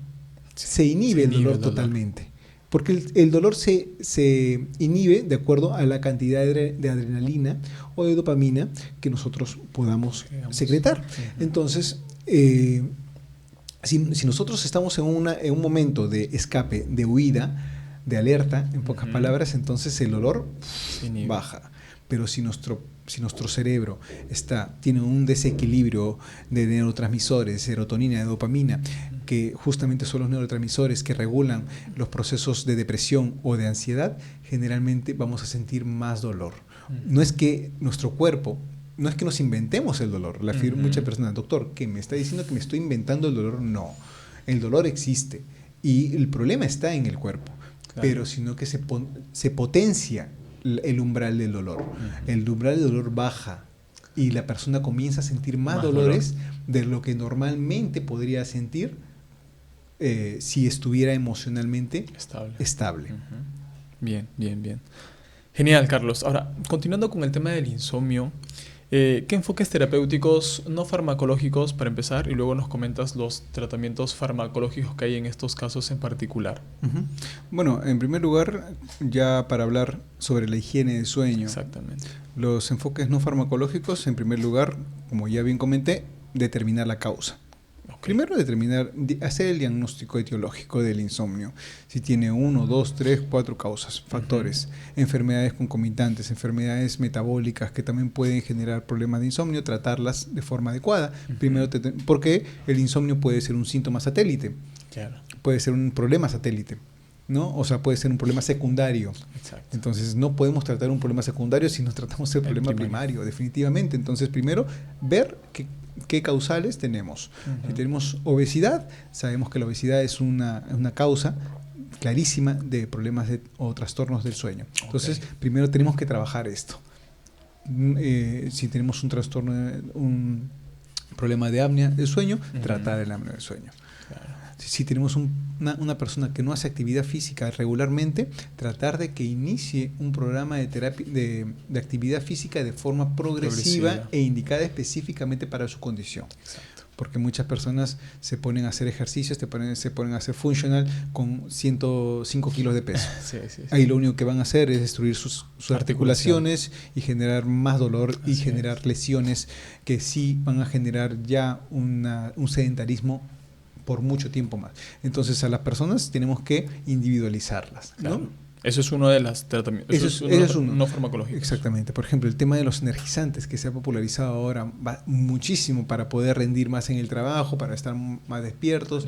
Se inhibe el dolor totalmente, porque el dolor se inhibe de acuerdo a la cantidad de adrenalina o de dopamina que nosotros podamos secretar. Entonces, si nosotros estamos en un momento de escape, de huida, de alerta, en pocas palabras, entonces el dolor baja. Pero si nuestro cerebro tiene un desequilibrio de neurotransmisores, de serotonina, de dopamina, que justamente son los neurotransmisores que regulan los procesos de depresión o de ansiedad, generalmente vamos a sentir más dolor. No es que nuestro cuerpo, no es que nos inventemos el dolor. Muchas personas, doctor, ¿qué me está diciendo que me estoy inventando el dolor? No, el dolor existe y el problema está en el cuerpo, pero sino que se potencia el umbral del dolor. El umbral del dolor baja y la persona comienza a sentir más dolores de lo que normalmente podría sentir si estuviera emocionalmente estable. Bien. Genial, Carlos. Ahora, continuando con el tema del insomnio, ¿qué enfoques terapéuticos no farmacológicos, para empezar, y luego nos comentas los tratamientos farmacológicos que hay en estos casos en particular? Bueno, en primer lugar, ya para hablar sobre la higiene de sueño. Exactamente. Los enfoques no farmacológicos, en primer lugar, como ya bien comenté, determinar la causa. Primero hacer el diagnóstico etiológico del insomnio. Si tiene 1, 2, 3, 4 causas, factores, enfermedades concomitantes, enfermedades metabólicas que también pueden generar problemas de insomnio, tratarlas de forma adecuada. Primero, porque el insomnio puede ser un síntoma satélite, puede ser un problema satélite, ¿no? O sea, puede ser un problema secundario. Exacto. Entonces, no podemos tratar un problema secundario si no tratamos el problema primario, definitivamente. Entonces, primero, ver qué causales tenemos. Si tenemos obesidad, sabemos que la obesidad es una causa clarísima de problemas o trastornos del sueño. Entonces, primero tenemos que trabajar esto. Si tenemos un trastorno, un problema de apnea del sueño, tratar el apnea del sueño. Claro. Si tenemos una persona que no hace actividad física regularmente, tratar de que inicie un programa de terapia de actividad física de forma progresiva e indicada específicamente para su condición. Exacto. Porque muchas personas se ponen a hacer ejercicios, se ponen a hacer funcional con 105 kilos de peso. Ahí lo único que van a hacer es destruir sus articulaciones y generar más dolor y generar lesiones que sí van a generar ya un sedentarismo por mucho tiempo más. Entonces, a las personas tenemos que individualizarlas, ¿no? Claro. Eso es uno de los tratamientos. Eso es uno no farmacológico. Exactamente. Por ejemplo, el tema de los energizantes que se ha popularizado ahora va muchísimo para poder rendir más en el trabajo, para estar más despiertos.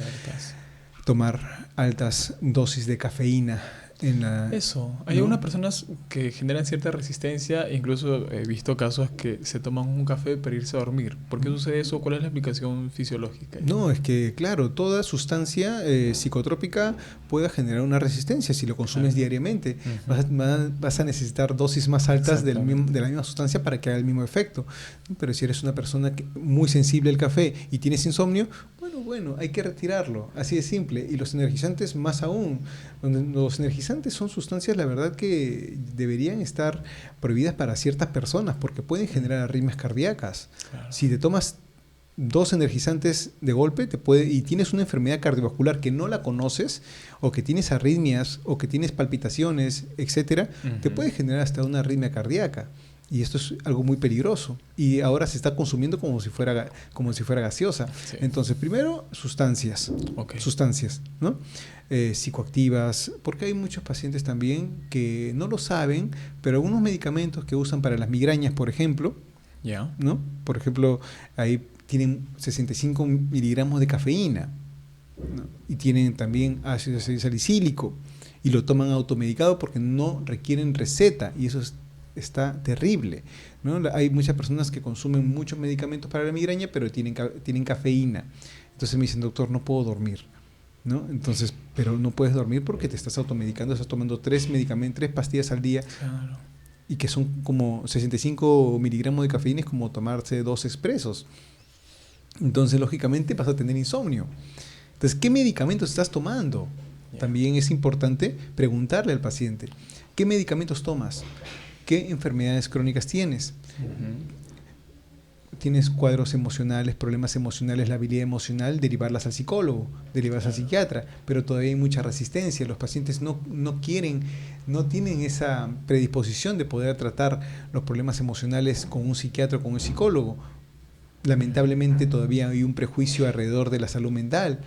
Tomar altas dosis de cafeína. Hay algunas personas que generan cierta resistencia, incluso he visto casos que se toman un café para irse a dormir. ¿Por qué sucede eso? ¿Cuál es la explicación fisiológica? No, es que claro, toda sustancia psicotrópica puede generar una resistencia si lo consumes diariamente. Vas a necesitar dosis más altas de la misma sustancia para que haga el mismo efecto. Pero si eres una persona muy sensible al café y tienes insomnio, bueno, hay que retirarlo, así de simple. Y los energizantes más aún. Los energizantes son sustancias, la verdad, que deberían estar prohibidas para ciertas personas porque pueden generar arritmias cardíacas. Claro. Si te tomas 2 energizantes de golpe y tienes una enfermedad cardiovascular que no la conoces, o que tienes arritmias, o que tienes palpitaciones, etcétera, te puede generar hasta una arritmia cardíaca. Y esto es algo muy peligroso. Y ahora se está consumiendo como si fuera gaseosa. Sí. Entonces, primero, sustancias, ¿no? Psicoactivas, porque hay muchos pacientes también que no lo saben, pero algunos medicamentos que usan para las migrañas, por ejemplo, ¿no? Por ejemplo, ahí tienen 65 miligramos de cafeína, ¿no? Y tienen también ácido salicílico y lo toman automedicado porque no requieren receta, y eso está terrible, ¿no? Hay muchas personas que consumen muchos medicamentos para la migraña, pero tienen cafeína. Entonces me dicen, doctor, no puedo dormir, ¿no? Entonces, pero no puedes dormir porque te estás automedicando, estás tomando 3 pastillas al día. Claro. Y que son como 65 miligramos de cafeína, es como tomarse 2 expresos. Entonces, lógicamente, vas a tener insomnio. Entonces, ¿qué medicamentos estás tomando? También es importante preguntarle al paciente, ¿qué medicamentos tomas? ¿Qué enfermedades crónicas tienes? ¿Tienes cuadros emocionales, problemas emocionales, la habilidad emocional? Derivarlas al psicólogo, derivarlas al psiquiatra, pero todavía hay mucha resistencia. Los pacientes no tienen esa predisposición de poder tratar los problemas emocionales con un psiquiatra o con un psicólogo. Lamentablemente todavía hay un prejuicio alrededor de la salud mental.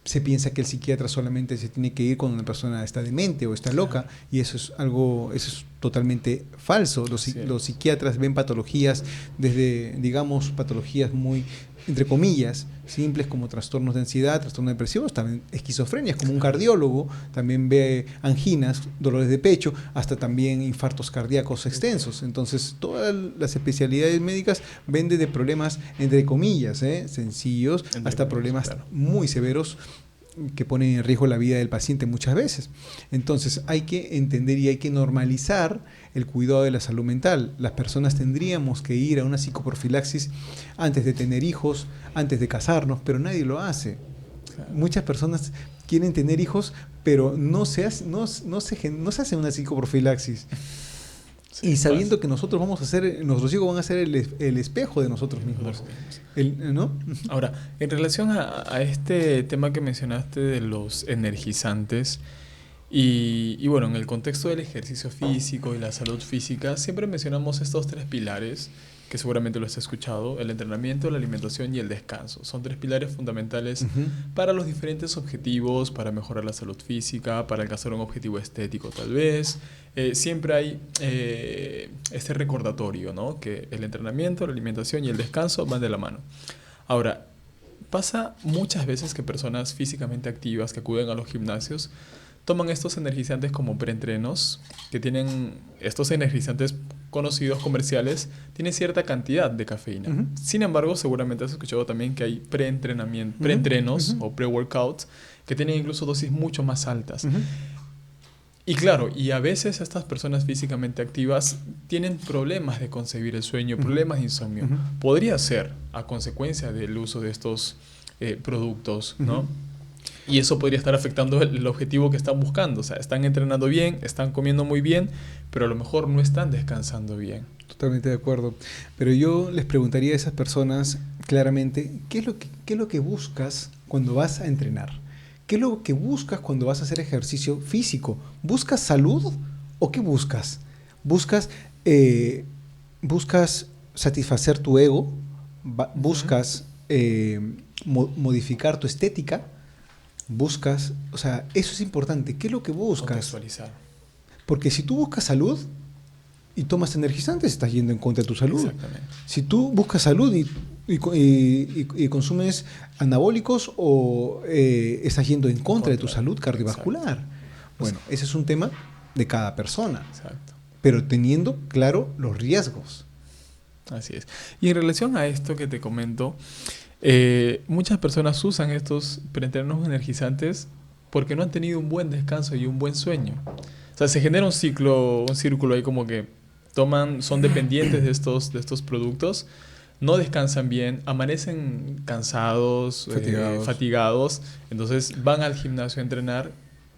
Se piensa que el psiquiatra solamente se tiene que ir cuando una persona está demente o está loca, y eso es totalmente falso. Los psiquiatras ven patologías desde, digamos, patologías muy, entre comillas, simples como trastornos de ansiedad, trastornos depresivos, también esquizofrenias, como un cardiólogo también ve anginas, dolores de pecho, hasta también infartos cardíacos extensos. Entonces, todas las especialidades médicas ven desde problemas, entre comillas, sencillos, hasta problemas muy severos que ponen en riesgo la vida del paciente muchas veces. Entonces, hay que entender y hay que normalizar el cuidado de la salud mental. Las personas tendríamos que ir a una psicoprofilaxis antes de tener hijos, antes de casarnos, pero nadie lo hace. Claro. Muchas personas quieren tener hijos, pero no se hace una psicoprofilaxis. Sí, y sabiendo que nosotros vamos a ser, nuestros hijos van a ser el espejo de nosotros mismos. ¿No? Ahora, en relación a este tema que mencionaste de los energizantes, y bueno, en el contexto del ejercicio físico y la salud física, siempre mencionamos estos 3 pilares que seguramente lo has escuchado, el entrenamiento, la alimentación y el descanso. Son 3 pilares fundamentales para los diferentes objetivos, para mejorar la salud física, para alcanzar un objetivo estético tal vez. Siempre hay este recordatorio, ¿no? Que el entrenamiento, la alimentación y el descanso van de la mano. Ahora, pasa muchas veces que personas físicamente activas que acuden a los gimnasios toman estos energizantes como preentrenos, que tienen estos energizantes conocidos comerciales, tienen cierta cantidad de cafeína. Sin embargo, seguramente has escuchado también que hay preentrenos o pre-workouts que tienen incluso dosis mucho más altas. Y claro, y a veces estas personas físicamente activas tienen problemas de concebir el sueño, problemas de insomnio. Podría ser a consecuencia del uso de estos productos, ¿no? Y eso podría estar afectando el objetivo que están buscando. O sea, están entrenando bien, están comiendo muy bien, pero a lo mejor no están descansando bien. Totalmente de acuerdo. Pero yo les preguntaría a esas personas claramente, ¿qué es lo que buscas cuando vas a entrenar? ¿Qué es lo que buscas cuando vas a hacer ejercicio físico? ¿Buscas salud o qué buscas? ¿Buscas satisfacer tu ego? ¿Buscas modificar tu estética? Buscas, o sea, eso es importante. ¿Qué es lo que buscas? Contextualizar. Porque si tú buscas salud y tomas energizantes, estás yendo en contra de tu salud. Exactamente. Si tú buscas salud y consumes anabólicos o estás yendo en contra de tu salud cardiovascular. Exacto. Bueno, ese es un tema de cada persona. Exacto. Pero teniendo claro los riesgos. Así es. Y en relación a esto que te comento, muchas personas usan estos preentrenos energizantes porque no han tenido un buen descanso y un buen sueño. O sea, se genera un círculo ahí como que son dependientes de estos productos, no descansan bien, amanecen cansados, fatigados, entonces van al gimnasio a entrenar,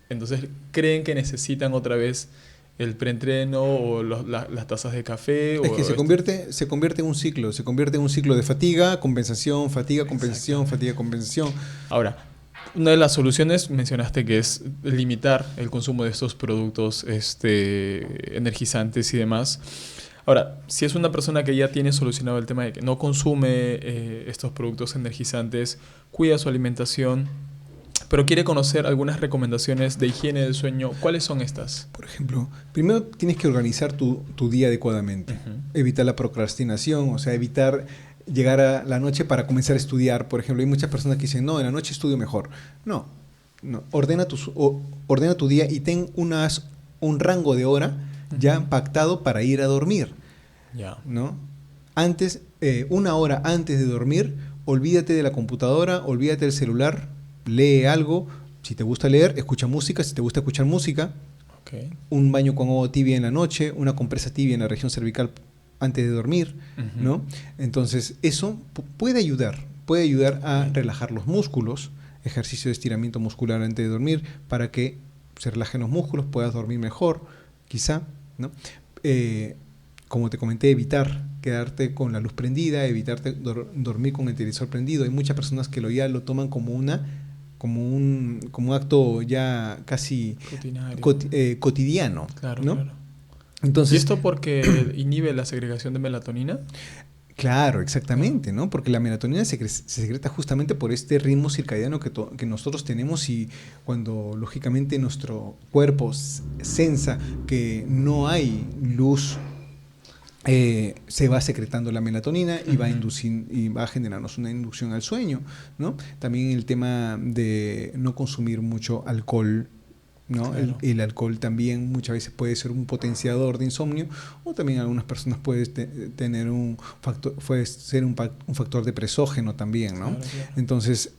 entonces creen que necesitan otra vez el preentreno o las tazas de café. Es que se convierte en un ciclo, de fatiga, compensación, fatiga, compensación, fatiga, compensación. Ahora, una de las soluciones mencionaste que es limitar el consumo de estos productos energizantes y demás. Ahora, si es una persona que ya tiene solucionado el tema de que no consume estos productos energizantes, cuida su alimentación, pero quiere conocer algunas recomendaciones de higiene del sueño, ¿cuáles son estas? Por ejemplo, primero tienes que organizar tu día adecuadamente. Evitar la procrastinación, o sea, evitar llegar a la noche para comenzar a estudiar. Por ejemplo, hay muchas personas que dicen, no, en la noche estudio mejor. No. Ordena tu día y ten un rango de hora ya pactado para ir a dormir. ¿No? Una hora antes de dormir, olvídate de la computadora, olvídate del celular, lee algo. Si te gusta leer, escucha música. Si te gusta escuchar música, un baño con agua tibia en la noche, una compresa tibia en la región cervical antes de dormir, ¿no? Entonces, eso puede ayudar a relajar los músculos, ejercicio de estiramiento muscular antes de dormir, para que se relajen los músculos, puedas dormir mejor, quizá, ¿no? Como te comenté, evitar quedarte con la luz prendida, dormir con el televisor prendido. Hay muchas personas que ya lo toman como un acto ya casi cotidiano, claro, ¿no? Claro. Entonces, ¿y esto porque inhibe la segregación de melatonina? Claro, exactamente, ¿no? Porque la melatonina se secreta justamente por este ritmo circadiano que nosotros tenemos, y cuando lógicamente nuestro cuerpo sensa que no hay luz, se va secretando la melatonina y va a generarnos una inducción al sueño, ¿no? También el tema de no consumir mucho alcohol, ¿no? Claro. El alcohol también muchas veces puede ser un potenciador de insomnio, o también algunas personas puede ser un factor depresógeno también, ¿no? Claro. Entonces,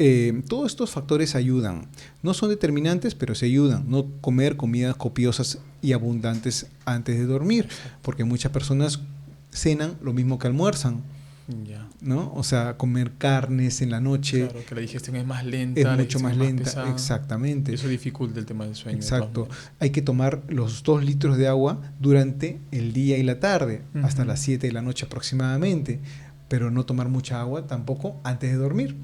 todos estos factores ayudan. No son determinantes, pero se ayudan. No comer comidas copiosas y abundantes antes de dormir, porque muchas personas cenan lo mismo que almuerzan. ¿No? O sea, comer carnes en la noche. Claro, que la digestión es más lenta. Es mucho más lenta, pesada, exactamente. Y eso dificulta el tema del sueño. Exacto. Hay que tomar los 2 litros de agua durante el día y la tarde, hasta las 7 de la noche aproximadamente, pero no tomar mucha agua tampoco antes de dormir,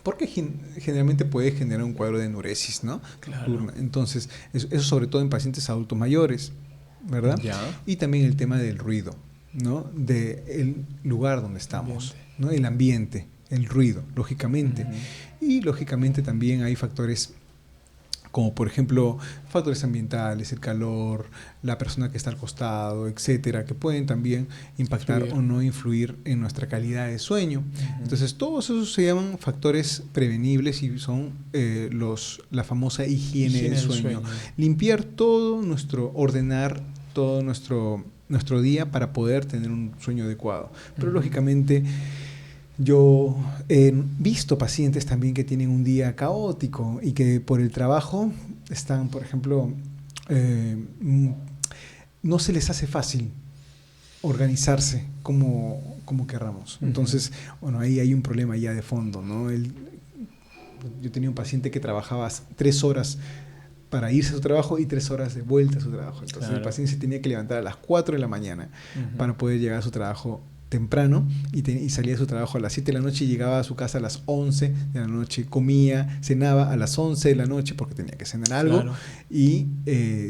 porque generalmente puede generar un cuadro de enuresis, ¿no? Claro. Entonces, eso sobre todo en pacientes adultos mayores, ¿verdad? Y también el tema del ruido. ¿no? del lugar donde estamos, ¿no? El ambiente, el ruido, lógicamente. Y lógicamente también hay factores como por ejemplo factores ambientales, el calor, la persona que está al costado, etcétera, que pueden también impactar o no influir en nuestra calidad de sueño. Entonces todos esos se llaman factores prevenibles y son la famosa higiene del sueño. Limpiar todo ordenar todo nuestro día para poder tener un sueño adecuado. Pero lógicamente yo he visto pacientes también que tienen un día caótico y que por el trabajo están, por ejemplo, no se les hace fácil organizarse como querramos. Entonces, bueno, ahí hay un problema ya de fondo, ¿no? Yo tenía un paciente que trabajaba 3 horas para irse a su trabajo y 3 horas de vuelta a su trabajo. Entonces el paciente se tenía que levantar a las 4 de la mañana para poder llegar a su trabajo temprano y salía de su trabajo a las 7 de la noche y llegaba a su casa a las 11 de la noche, comía, cenaba a las 11 de la noche porque tenía que cenar algo y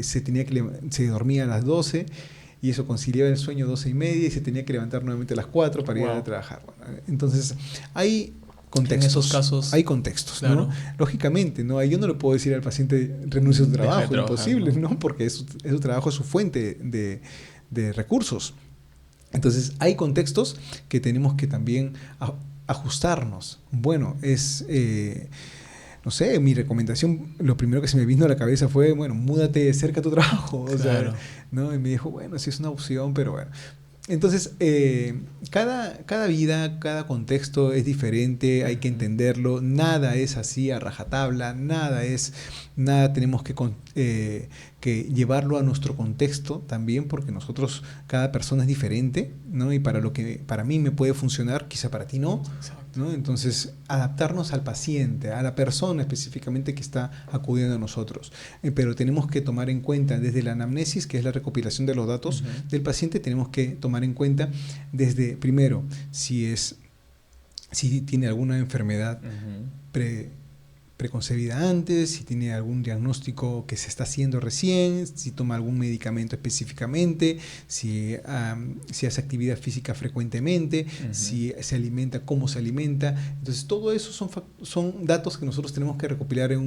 se dormía a las 12 y eso conciliaba el sueño 12 y media y se tenía que levantar nuevamente a las 4 para ir a trabajar. Bueno, entonces hay contextos, en esos casos hay contextos, ¿no? Lógicamente, ¿no? Yo no le puedo decir al paciente renuncie a su trabajo, imposible, ¿no? Porque su trabajo es su fuente de recursos. Entonces hay contextos que tenemos que también ajustarnos. Bueno, no sé, mi recomendación, lo primero que se me vino a la cabeza fue, bueno, múdate cerca a tu trabajo. O sea, ¿no? Y me dijo, bueno, sí es una opción, pero bueno. Entonces, cada vida, cada contexto es diferente, hay que entenderlo, nada es así a rajatabla, nada tenemos que llevarlo a nuestro contexto también, porque cada persona es diferente, ¿no? Y para lo que para mí me puede funcionar, quizá para ti no. ¿No? Entonces, adaptarnos al paciente, a la persona específicamente que está acudiendo a nosotros. Pero tenemos que tomar en cuenta desde la anamnesis, que es la recopilación de los datos del paciente, tenemos que tomar en cuenta desde, primero, si tiene alguna enfermedad preconcebida antes, si tiene algún diagnóstico que se está haciendo recién, si toma algún medicamento específicamente, si hace actividad física frecuentemente, si se alimenta, cómo se alimenta. Entonces, todo eso son datos que nosotros tenemos que recopilar en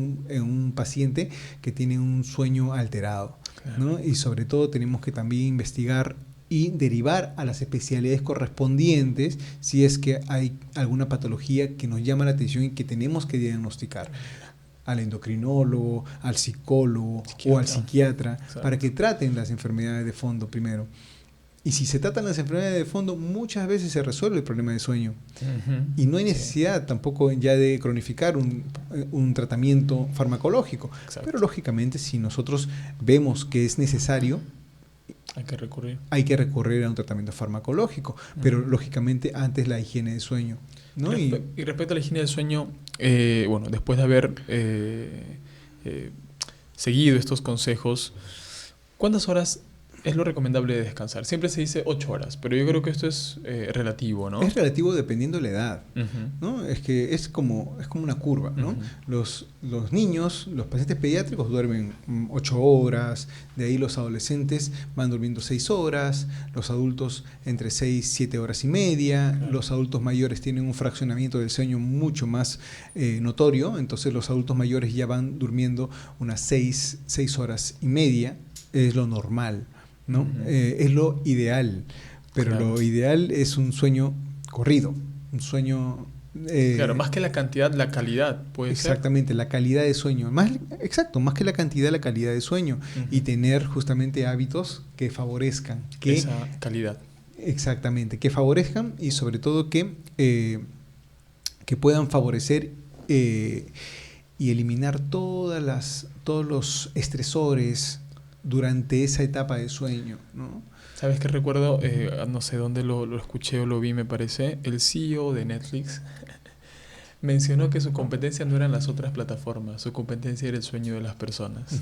un paciente que tiene un sueño alterado, ¿no? Y sobre todo tenemos que también investigar y derivar a las especialidades correspondientes si es que hay alguna patología que nos llama la atención y que tenemos que diagnosticar al endocrinólogo, al psicólogo o al psiquiatra para que traten las enfermedades de fondo primero. Y si se tratan las enfermedades de fondo, muchas veces se resuelve el problema de sueño. Y no hay necesidad tampoco ya de cronificar un tratamiento farmacológico. Pero lógicamente, si nosotros vemos que es necesario, hay que recurrir a un tratamiento farmacológico, pero lógicamente antes la higiene del sueño, ¿no? Y respecto a la higiene del sueño, bueno, después de haber seguido estos consejos, ¿cuántas horas es lo recomendable de descansar? Siempre se dice 8 horas, pero yo creo que esto es relativo, ¿no? Es relativo dependiendo de la edad, ¿no? Es que es como una curva, ¿no? Los niños, los pacientes pediátricos duermen 8 horas, de ahí los adolescentes van durmiendo 6 horas, los adultos entre 6 y 7 horas y media, los adultos mayores tienen un fraccionamiento del sueño mucho más notorio, entonces los adultos mayores ya van durmiendo unas 6 horas y media, es lo normal, ¿no? Es lo ideal, pero lo ideal es un sueño corrido, un sueño... claro, más que la cantidad, la calidad, puede ser. Exactamente, la calidad de sueño. Más que la cantidad, la calidad de sueño. Y tener justamente hábitos que favorezcan esa calidad. Exactamente, que favorezcan y sobre todo que puedan favorecer y eliminar todos los estresores durante esa etapa de sueño, ¿no? ¿Sabes qué recuerdo? No sé dónde lo escuché o lo vi, me parece. El CEO de Netflix mencionó que su competencia no eran las otras plataformas, su competencia era el sueño de las personas.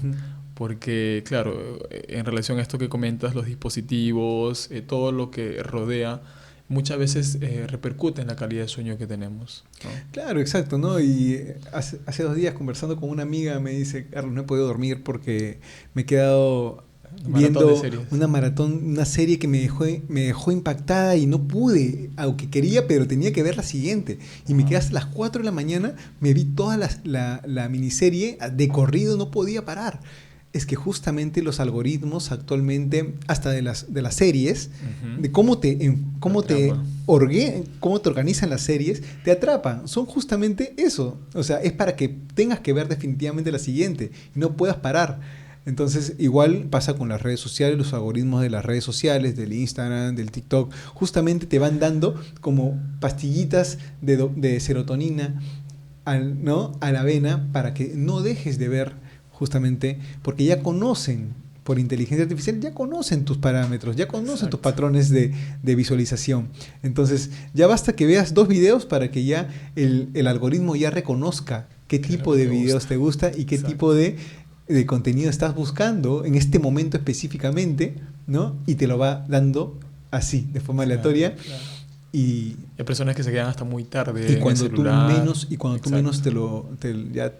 Porque, claro, en relación a esto que comentas, los dispositivos, todo lo que rodea, muchas veces repercute en la calidad de sueño que tenemos, ¿no? Claro, exacto, ¿no? Y hace 2 días conversando con una amiga me dice, Carlos, no he podido dormir porque me he quedado viendo una maratón, una serie que me dejó impactada y no pude, aunque quería, pero tenía que ver la siguiente. Y me quedé hasta las 4 de la mañana, me vi toda la miniserie de corrido, no podía parar. Es que justamente los algoritmos actualmente, hasta de las series, de cómo te organizan las series, te atrapan. Son justamente eso. O sea, es para que tengas que ver definitivamente la siguiente y no puedas parar. Entonces, igual pasa con las redes sociales, los algoritmos de las redes sociales, del Instagram, del TikTok, justamente te van dando como pastillitas de serotonina ¿no? a la vena para que no dejes de ver. Justamente porque ya conocen, por inteligencia artificial, ya conocen tus parámetros, ya conocen tus patrones de visualización. Entonces, ya basta que veas 2 videos para que ya el algoritmo ya reconozca qué tipo de videos te gusta y qué tipo de contenido estás buscando en este momento específicamente, ¿no? Y te lo va dando así, de forma aleatoria. Claro. Y hay personas que se quedan hasta muy tarde y en cuando el celular. tú menos ya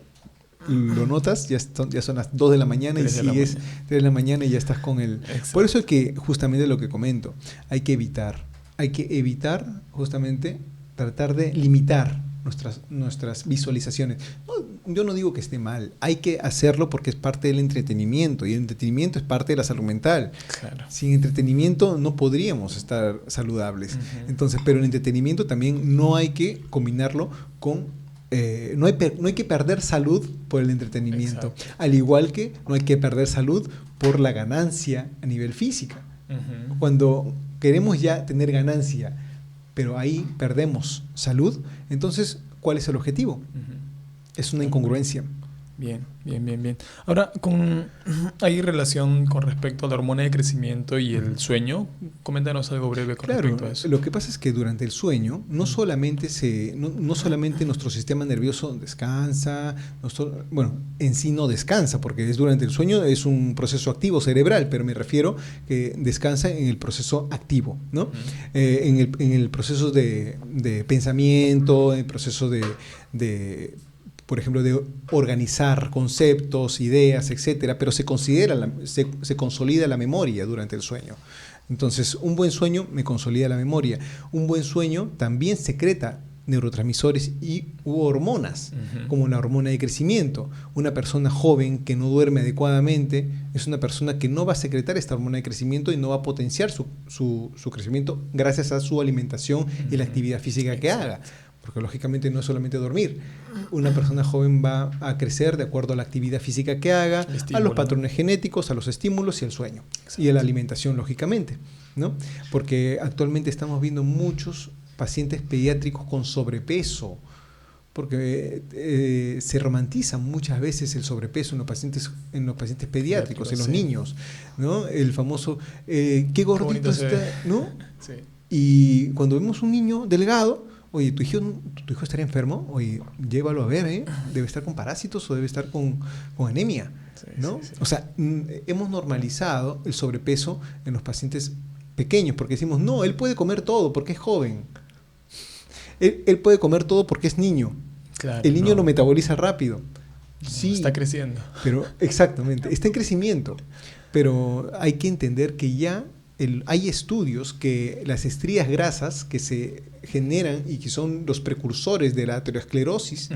lo notas, ya son las 2 de la mañana y sigues 3 de la mañana y ya estás con el... Exacto. Por eso es que justamente lo que comento, hay que evitar justamente tratar de limitar nuestras visualizaciones. No, yo no digo que esté mal, hay que hacerlo porque es parte del entretenimiento y el entretenimiento es parte de la salud mental. Claro. Sin entretenimiento no podríamos estar saludables. Entonces, pero el entretenimiento también no hay que combinarlo con no hay que perder salud por el entretenimiento. Exacto. Al igual que no hay que perder salud por la ganancia a nivel física. Cuando queremos ya tener ganancia, pero ahí perdemos salud, entonces, ¿cuál es el objetivo? Es una incongruencia. Bien. Ahora, ¿hay relación con respecto a la hormona de crecimiento y el sueño? Coméntanos algo breve con respecto a eso. Lo que pasa es que durante el sueño no solamente nuestro sistema nervioso descansa, en sí no descansa, porque durante el sueño es un proceso activo cerebral, pero me refiero que descansa en el proceso activo, ¿no? En el proceso de pensamiento, en el proceso por ejemplo, de organizar conceptos, ideas, etcétera, pero se consolida la memoria durante el sueño. Entonces, un buen sueño me consolida la memoria. Un buen sueño también secreta neurotransmisores u hormonas, como la hormona de crecimiento. Una persona joven que no duerme adecuadamente es una persona que no va a secretar esta hormona de crecimiento y no va a potenciar su crecimiento gracias a su alimentación y la actividad física que haga. Porque lógicamente no es solamente dormir. Una persona joven va a crecer de acuerdo a la actividad física que haga, a los patrones genéticos, a los estímulos y al sueño. Exacto. Y a la alimentación, lógicamente, ¿no? Porque actualmente estamos viendo muchos pacientes pediátricos con sobrepeso, porque se romantiza muchas veces el sobrepeso en los pacientes pediátricos, en los niños, ¿no? El famoso, qué gordito está, ¿no? Sí. Y cuando vemos un niño delgado, oye, ¿tu hijo estará enfermo? Oye, llévalo a ver, ¿eh? Debe estar con parásitos o debe estar con anemia, ¿no? Sí. O sea, hemos normalizado el sobrepeso en los pacientes pequeños porque decimos, no, él puede comer todo porque es joven. Él puede comer todo porque es niño. Claro, el niño lo metaboliza rápido. Sí, está creciendo. Pero, exactamente, está en crecimiento. Pero hay que entender que ya hay estudios que las estrías grasas que se generan y que son los precursores de la aterosclerosis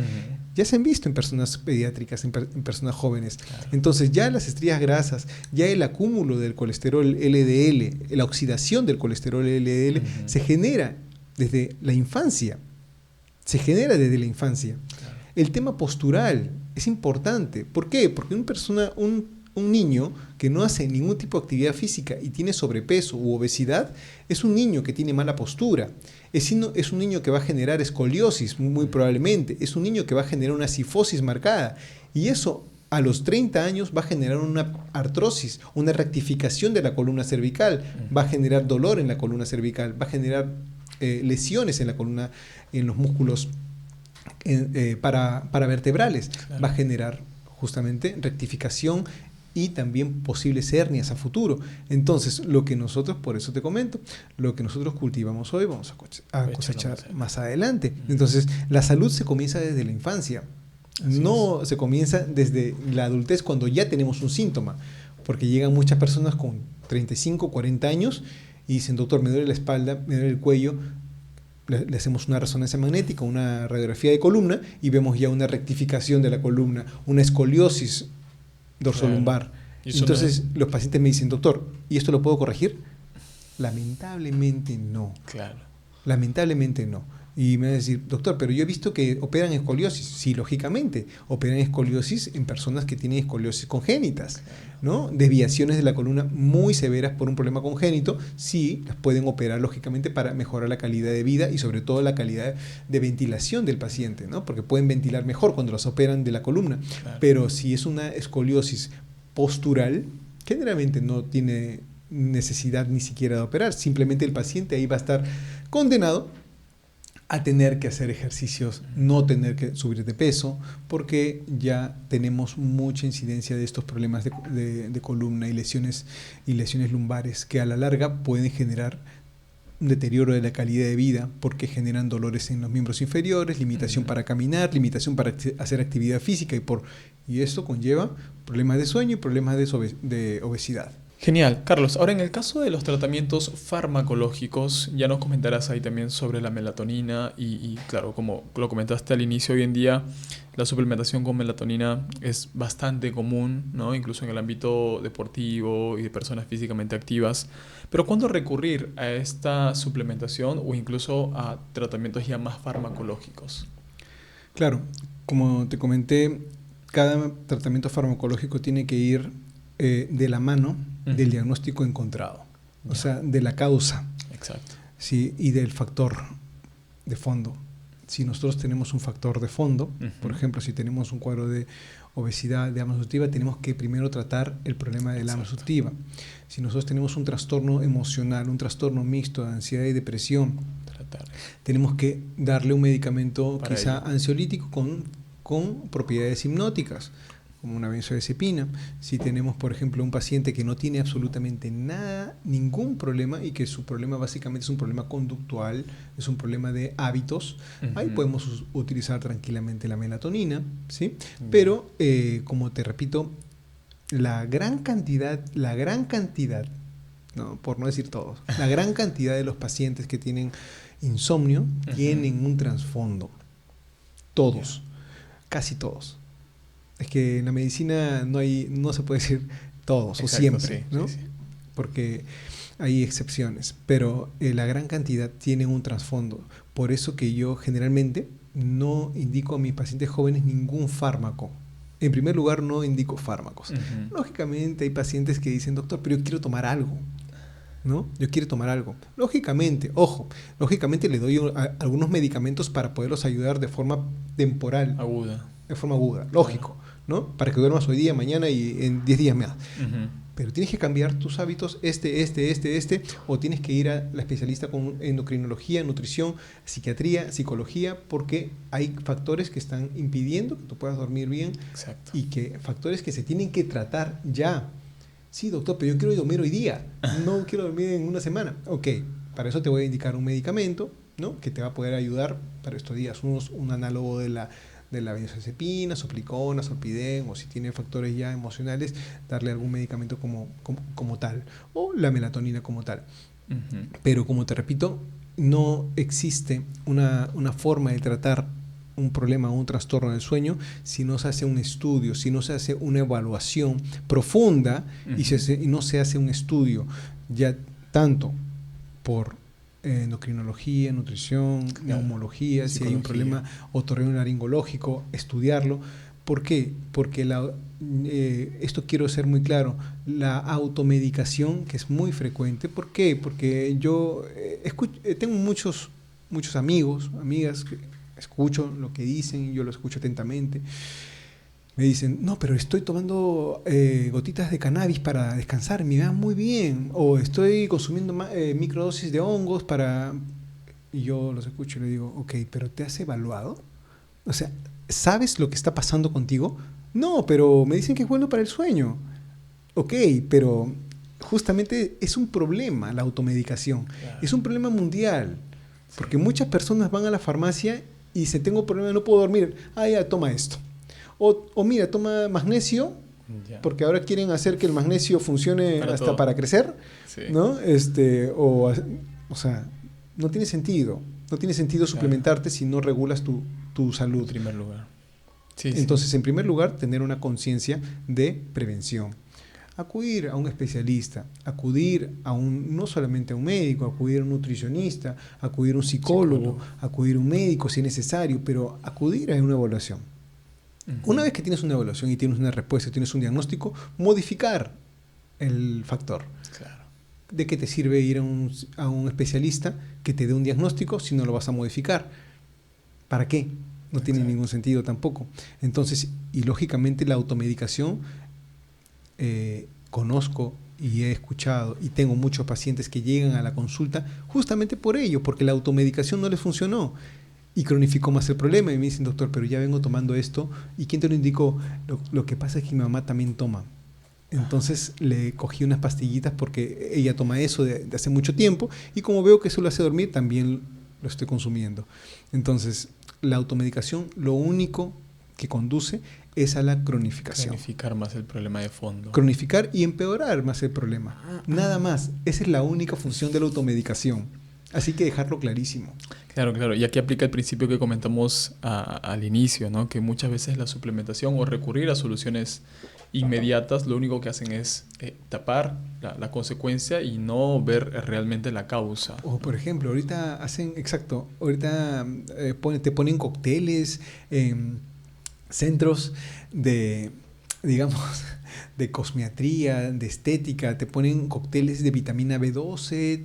ya se han visto en personas pediátricas, en personas jóvenes. Claro. Entonces ya las estrías grasas, ya el acúmulo del colesterol LDL, la oxidación del colesterol LDL se genera desde la infancia. Claro. El tema postural es importante. ¿Por qué? Porque un niño que no hace ningún tipo de actividad física y tiene sobrepeso u obesidad, es un niño que tiene mala postura. Es un niño que va a generar escoliosis, muy probablemente. Es un niño que va a generar una cifosis marcada. Y eso a los 30 años va a generar una artrosis, una rectificación de la columna cervical. Va a generar dolor en la columna cervical. Va a generar lesiones en la columna, en los músculos paravertebrales. Claro. Va a generar justamente rectificación y también posibles hernias a futuro. Entonces, lo que nosotros, por eso te comento, lo que nosotros cultivamos hoy vamos a cosechar más adelante. Entonces, la salud se comienza desde la infancia. No se comienza desde la adultez cuando ya tenemos un síntoma. Porque llegan muchas personas con 35, 40 años y dicen, doctor, me duele la espalda, me duele el cuello. Le hacemos una resonancia magnética, una radiografía de columna y vemos ya una rectificación de la columna, una escoliosis dorsolumbar. Claro. Entonces los pacientes me dicen, doctor, ¿y esto lo puedo corregir? Lamentablemente no. Claro. Lamentablemente no. Y me va a decir, doctor, pero yo he visto que operan escoliosis. Sí, lógicamente, operan escoliosis en personas que tienen escoliosis congénitas, ¿no? Desviaciones de la columna muy severas por un problema congénito, sí, las pueden operar lógicamente para mejorar la calidad de vida y sobre todo la calidad de ventilación del paciente, ¿no? Porque pueden ventilar mejor cuando los operan de la columna. Claro. Pero si es una escoliosis postural, generalmente no tiene necesidad ni siquiera de operar. Simplemente el paciente ahí va a estar condenado a tener que hacer ejercicios, no tener que subir de peso, porque ya tenemos mucha incidencia de estos problemas de columna y lesiones lumbares que a la larga pueden generar un deterioro de la calidad de vida porque generan dolores en los miembros inferiores, limitación para caminar, limitación para hacer actividad física y esto conlleva problemas de sueño y problemas de obesidad. Genial. Carlos, ahora en el caso de los tratamientos farmacológicos, ya nos comentarás ahí también sobre la melatonina y claro, como lo comentaste al inicio, hoy en día la suplementación con melatonina es bastante común, ¿no? Incluso en el ámbito deportivo y de personas físicamente activas. Pero ¿cuándo recurrir a esta suplementación o incluso a tratamientos ya más farmacológicos? Claro, como te comenté, cada tratamiento farmacológico tiene que ir de la mano del diagnóstico encontrado, o sea, de la causa. Exacto. Sí, y del factor de fondo. Si nosotros tenemos un factor de fondo, por ejemplo, si tenemos un cuadro de obesidad, de hambre obstructiva, tenemos que primero tratar el problema de la hambre obstructiva. Si nosotros tenemos un trastorno emocional, un trastorno mixto de ansiedad y depresión, tenemos que darle un medicamento quizá ansiolítico con propiedades hipnóticas, como una benzodiazepina. Si tenemos, por ejemplo, un paciente que no tiene absolutamente nada, ningún problema y que su problema básicamente es un problema conductual, es un problema de hábitos, ahí podemos utilizar tranquilamente la melatonina, ¿sí? Pero, como te repito, la gran cantidad, ¿no? Por no decir todos, la gran cantidad de los pacientes que tienen insomnio tienen un trasfondo. Todos, casi todos. Es que en la medicina no se puede decir todos. Exacto, o siempre, sí, ¿no? Sí. Porque hay excepciones, pero la gran cantidad tiene un trasfondo. Por eso que yo generalmente no indico a mis pacientes jóvenes ningún fármaco. En primer lugar, no indico fármacos. Lógicamente hay pacientes que dicen, doctor, pero yo quiero tomar algo, ¿no? Yo quiero tomar algo. Lógicamente le doy algunos medicamentos para poderlos ayudar de forma temporal. De forma aguda, lógico, ¿no? Para que duermas hoy día, mañana y en 10 días más. Pero tienes que cambiar tus hábitos, o tienes que ir a la especialista con endocrinología, nutrición, psiquiatría, psicología, porque hay factores que están impidiendo que tú puedas dormir bien. Exacto. Y factores que se tienen que tratar ya. Sí, doctor, pero yo quiero dormir hoy día, no quiero dormir en una semana. Ok, para eso te voy a indicar un medicamento, ¿no? Que te va a poder ayudar para estos días, un análogo de la benzodiazepina, soplicona, solpidem, o si tiene factores ya emocionales, darle algún medicamento como tal, o la melatonina como tal. Pero como te repito, no existe una forma de tratar un problema o un trastorno del sueño si no se hace un estudio, si no se hace una evaluación profunda y no se hace un estudio ya tanto por endocrinología, nutrición, neumología, si hay un problema otorrinolaringológico, estudiarlo. ¿Por qué? Porque esto quiero ser muy claro, la automedicación, que es muy frecuente. ¿Por qué? Porque yo tengo muchos amigos, amigas, que escucho lo que dicen, yo lo escucho atentamente. Me dicen, no, pero estoy tomando gotitas de cannabis para descansar, me va muy bien. O estoy consumiendo microdosis de hongos para... Y yo los escucho y le digo, ok, pero ¿te has evaluado? O sea, ¿sabes lo que está pasando contigo? No, pero me dicen que es bueno para el sueño. Ok, pero justamente es un problema la automedicación. Claro. Es un problema mundial. Porque muchas personas van a la farmacia y dicen, tengo un problema, no puedo dormir. Ah, ya, toma esto. O mira, toma magnesio Ya. Porque ahora quieren hacer que el magnesio funcione Para hasta todo. para crecer, Sí. ¿no? O sea, no tiene sentido. No tiene sentido suplementarte si no regulas tu salud. En primer lugar. Sí, Entonces, sí. en primer lugar, tener una conciencia de prevención. Acudir a un especialista, acudir no solamente a un médico, acudir a un nutricionista, acudir a un psicólogo, acudir a un médico si es necesario, pero acudir a una evaluación. Una vez que tienes una evaluación y tienes una respuesta, tienes un diagnóstico, modificar el factor. Claro. ¿De qué te sirve ir a un especialista que te dé un diagnóstico si no lo vas a modificar? ¿Para qué? No tiene ningún sentido tampoco. Entonces, y lógicamente la automedicación, conozco y he escuchado y tengo muchos pacientes que llegan a la consulta justamente por ello, porque la automedicación no les funcionó y cronificó más el problema y me dicen, doctor, pero ya vengo tomando esto y ¿quién te lo indicó? Lo que pasa es que mi mamá también toma. Entonces le cogí unas pastillitas porque ella toma eso de hace mucho tiempo y como veo que eso lo hace dormir, también lo estoy consumiendo. Entonces, la automedicación lo único que conduce es a la cronificación. Cronificar más el problema de fondo. Cronificar y empeorar más el problema. Nada más. Esa es la única función de la automedicación. Así que dejarlo clarísimo. Claro, claro. Y aquí aplica el principio que comentamos al inicio, ¿no? Que muchas veces la suplementación o recurrir a soluciones inmediatas lo único que hacen es tapar la consecuencia y no ver realmente la causa. O por ejemplo, ahorita te ponen cócteles, centros de, digamos, de cosmiatría, de estética, te ponen cócteles de vitamina B12,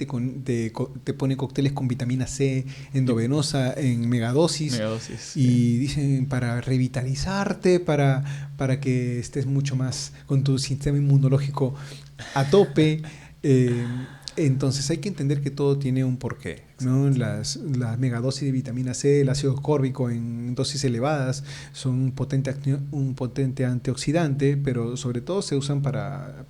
te ponen cócteles con vitamina C endovenosa en megadosis. Y dicen para revitalizarte, para que estés mucho más con tu sistema inmunológico a tope. Entonces hay que entender que todo tiene un porqué, ¿no? Las megadosis de vitamina C, el ácido ascórbico en dosis elevadas son un potente antioxidante, pero sobre todo se usan para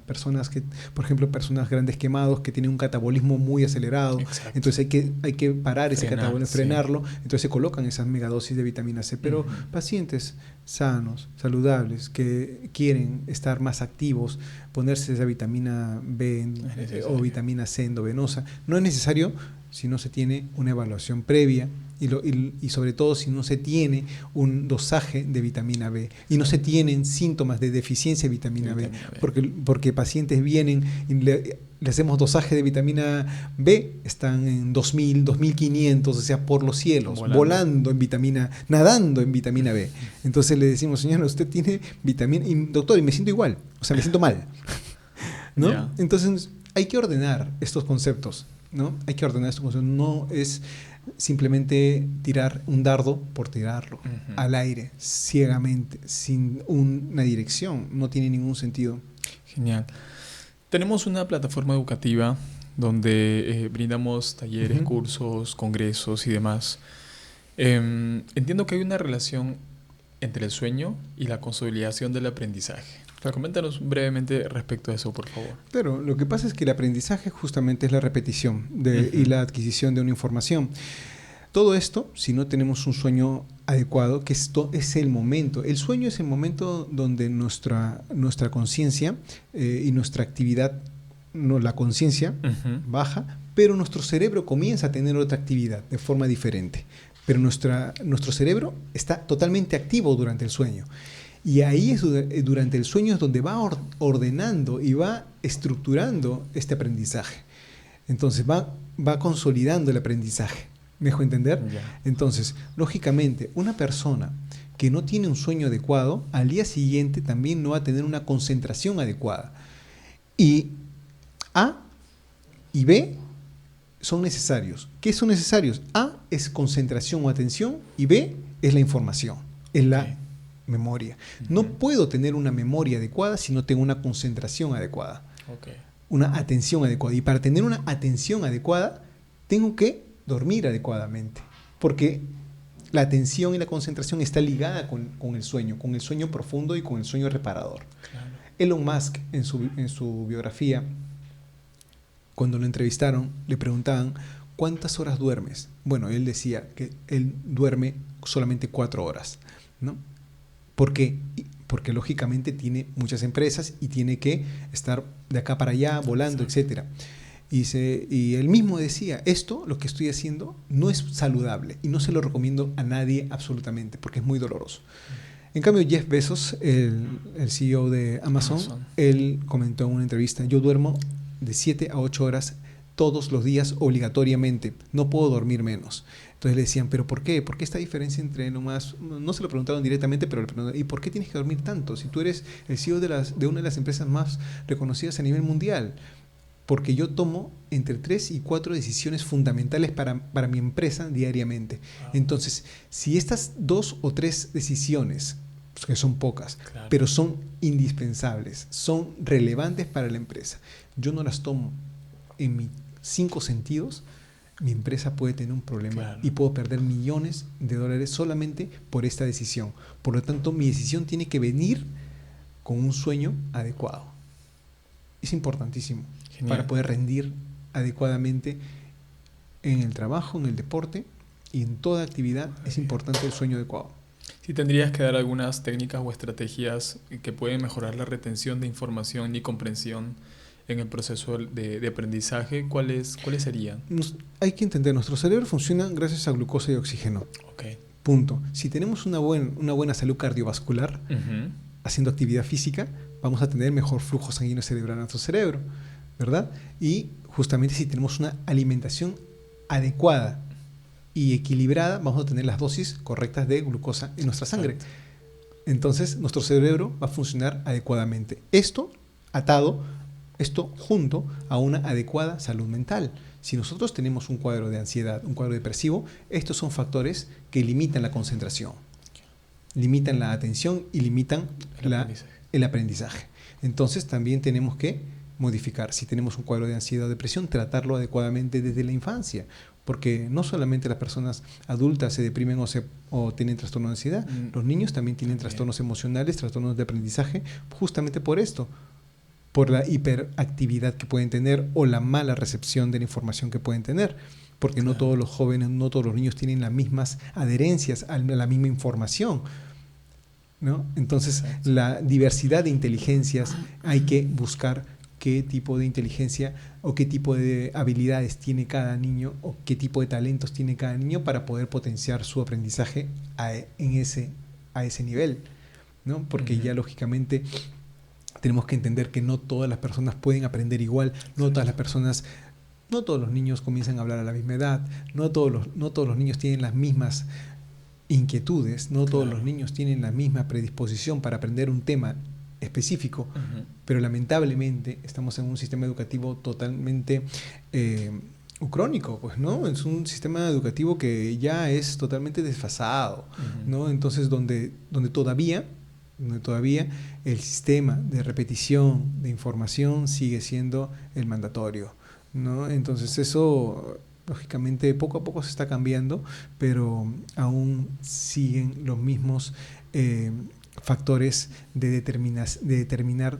personas que, por ejemplo, personas grandes quemados que tienen un catabolismo muy acelerado. Exacto. Entonces hay que parar ese catabolismo, frenarlo. Entonces se colocan esas megadosis de vitamina C, pero pacientes sanos, saludables, que quieren estar más activos, ponerse esa vitamina B o vitamina C endovenosa, no es necesario si no se tiene una evaluación previa y sobre todo si no se tiene un dosaje de vitamina B y no se tienen síntomas de deficiencia de vitamina B. Porque pacientes vienen y le hacemos dosaje de vitamina B, están en 2000, 2500, o sea, por los cielos, volando en vitamina, nadando en vitamina B. Entonces le decimos, señora, usted tiene vitamina, y, doctor, y me siento igual, o sea, me siento mal, ¿no? Yeah. Entonces hay que ordenar estos conceptos, ¿no? Hay que ordenar estos conceptos, no es simplemente tirar un dardo por tirarlo al aire, ciegamente, sin una dirección, no tiene ningún sentido. Genial. Tenemos una plataforma educativa donde brindamos talleres, cursos, congresos y demás. Entiendo que hay una relación entre el sueño y la consolidación del aprendizaje. Claro. Coméntanos brevemente respecto a eso, por favor. Claro, lo que pasa es que el aprendizaje justamente es la repetición y la adquisición de una información. Todo esto, si no tenemos un sueño adecuado, que esto es el momento. El sueño es el momento donde nuestra conciencia y nuestra actividad, la conciencia baja, pero nuestro cerebro comienza a tener otra actividad de forma diferente. Pero nuestro cerebro está totalmente activo durante el sueño. Y ahí es durante el sueño es donde va ordenando y va estructurando este aprendizaje. Entonces va consolidando el aprendizaje. ¿Me dejo entender? Yeah. Entonces, lógicamente, una persona que no tiene un sueño adecuado, al día siguiente también no va a tener una concentración adecuada. Y A y B son necesarios. ¿Qué son necesarios? A es concentración o atención y B es la información, es la memoria. No puedo tener una memoria adecuada si no tengo una concentración adecuada, una atención adecuada. Y para tener una atención adecuada, tengo que dormir adecuadamente, porque la atención y la concentración está ligada con el sueño profundo y con el sueño reparador. Claro. Elon Musk, en su biografía, cuando lo entrevistaron, le preguntaban, ¿cuántas horas duermes? Bueno, él decía que él duerme solamente 4 horas, ¿no? ¿Por qué? porque lógicamente tiene muchas empresas y tiene que estar de acá para allá, volando, etcétera. Y él mismo decía, esto, lo que estoy haciendo, no es saludable y no se lo recomiendo a nadie absolutamente, porque es muy doloroso. En cambio, Jeff Bezos, el CEO de Amazon, él comentó en una entrevista, yo duermo de 7 a 8 horas todos los días obligatoriamente, no puedo dormir menos. Entonces le decían, ¿pero por qué? ¿Por qué esta diferencia entre nomás? No se lo preguntaron directamente, pero le preguntaron, ¿y por qué tienes que dormir tanto? Si tú eres el CEO de una de las empresas más reconocidas a nivel mundial. Porque yo tomo entre 3 y 4 decisiones fundamentales para mi empresa diariamente. Entonces, si estas 2 o 3 decisiones, que son pocas, pero son indispensables, son relevantes para la empresa, yo no las tomo en mis 5 sentidos, mi empresa puede tener un problema y puedo perder millones de dólares solamente por esta decisión. Por lo tanto, mi decisión tiene que venir con un sueño adecuado. Es importantísimo. Genial. Para poder rendir adecuadamente en el trabajo, en el deporte y en toda actividad. Es importante el sueño adecuado. Si tendrías que dar algunas técnicas o estrategias que pueden mejorar la retención de información y comprensión en el proceso de aprendizaje, ¿cuáles serían? Hay que entender, nuestro cerebro funciona gracias a glucosa y oxígeno. Okay. Punto. Si tenemos una buena salud cardiovascular, haciendo actividad física, vamos a tener mejor flujo sanguíneo cerebral en nuestro cerebro, ¿verdad? Y justamente si tenemos una alimentación adecuada y equilibrada, vamos a tener las dosis correctas de glucosa en nuestra sangre. Entonces, nuestro cerebro va a funcionar adecuadamente. Esto junto a una adecuada salud mental. Si nosotros tenemos un cuadro de ansiedad, un cuadro depresivo, estos son factores que limitan la concentración, limitan la atención y limitan el aprendizaje. Entonces, también tenemos que modificar. Si tenemos un cuadro de ansiedad o depresión, tratarlo adecuadamente desde la infancia, porque no solamente las personas adultas se deprimen o tienen trastorno de ansiedad, los niños también tienen trastornos emocionales, trastornos de aprendizaje, justamente por esto, por la hiperactividad que pueden tener o la mala recepción de la información que pueden tener, porque no todos los jóvenes, no todos los niños tienen las mismas adherencias a la misma información, ¿no? Entonces, la diversidad de inteligencias hay que buscar qué tipo de inteligencia o qué tipo de habilidades tiene cada niño o qué tipo de talentos tiene cada niño para poder potenciar su aprendizaje a ese nivel, ¿no? Porque ya lógicamente tenemos que entender que no todas las personas pueden aprender igual, no todos los niños comienzan a hablar a la misma edad, no todos los niños tienen las mismas inquietudes, no todos los niños tienen la misma predisposición para aprender un tema específico, pero lamentablemente estamos en un sistema educativo totalmente ucrónico, pues, ¿no? Es un sistema educativo que ya es totalmente desfasado, ¿no? Entonces, donde todavía el sistema de repetición de información sigue siendo el mandatorio, ¿no? Entonces, eso lógicamente poco a poco se está cambiando, pero aún siguen los mismos factores de determinar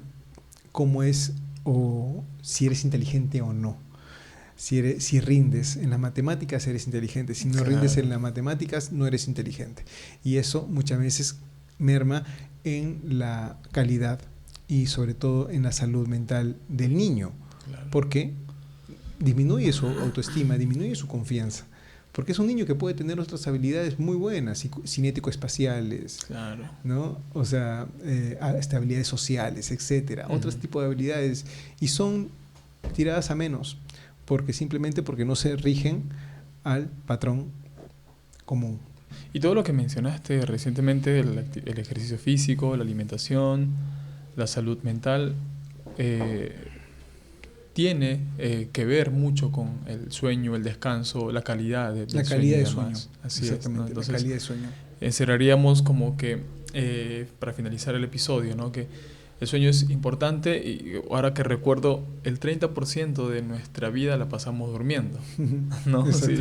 cómo es o si eres inteligente o no. Si rindes en las matemáticas, eres inteligente. Si no rindes en las matemáticas, no eres inteligente. Y eso muchas veces merma en la calidad y sobre todo en la salud mental del niño. Porque disminuye su autoestima, disminuye su confianza. Porque es un niño que puede tener otras habilidades muy buenas, cinético-espaciales, ¿no? O sea, habilidades sociales, etcétera, otros tipos de habilidades, y son tiradas a menos, porque no se rigen al patrón común. Y todo lo que mencionaste recientemente, el ejercicio físico, la alimentación, la salud mental, tiene que ver mucho con el sueño, el descanso, la calidad del sueño. La calidad de sueño. Así es, ¿no? Entonces, la calidad de sueño. Encerraríamos como que, para finalizar el episodio, ¿no? Que el sueño es importante y ahora que recuerdo, el 30% de nuestra vida la pasamos durmiendo, ¿no? Sí,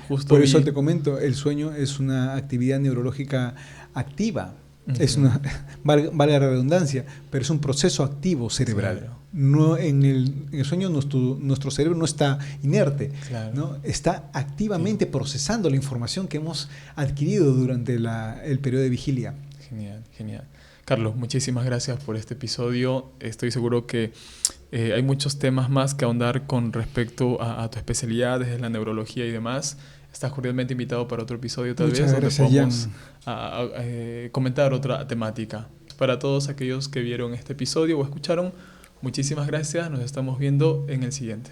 justo por eso te comento, el sueño es una actividad neurológica activa. Es una, valga la redundancia, pero es un proceso activo cerebral. Claro. No, en el sueño nuestro cerebro no está inerte, ¿no? Está activamente procesando la información que hemos adquirido durante el periodo de vigilia. Genial. Carlos, muchísimas gracias por este episodio. Estoy seguro que hay muchos temas más que ahondar con respecto a tu especialidad desde la neurología y demás. Estás cordialmente invitado para otro episodio tal Muchas vez, donde gracias, podamos Jan. comentar otra temática. Para todos aquellos que vieron este episodio o escucharon, muchísimas gracias. Nos estamos viendo en el siguiente.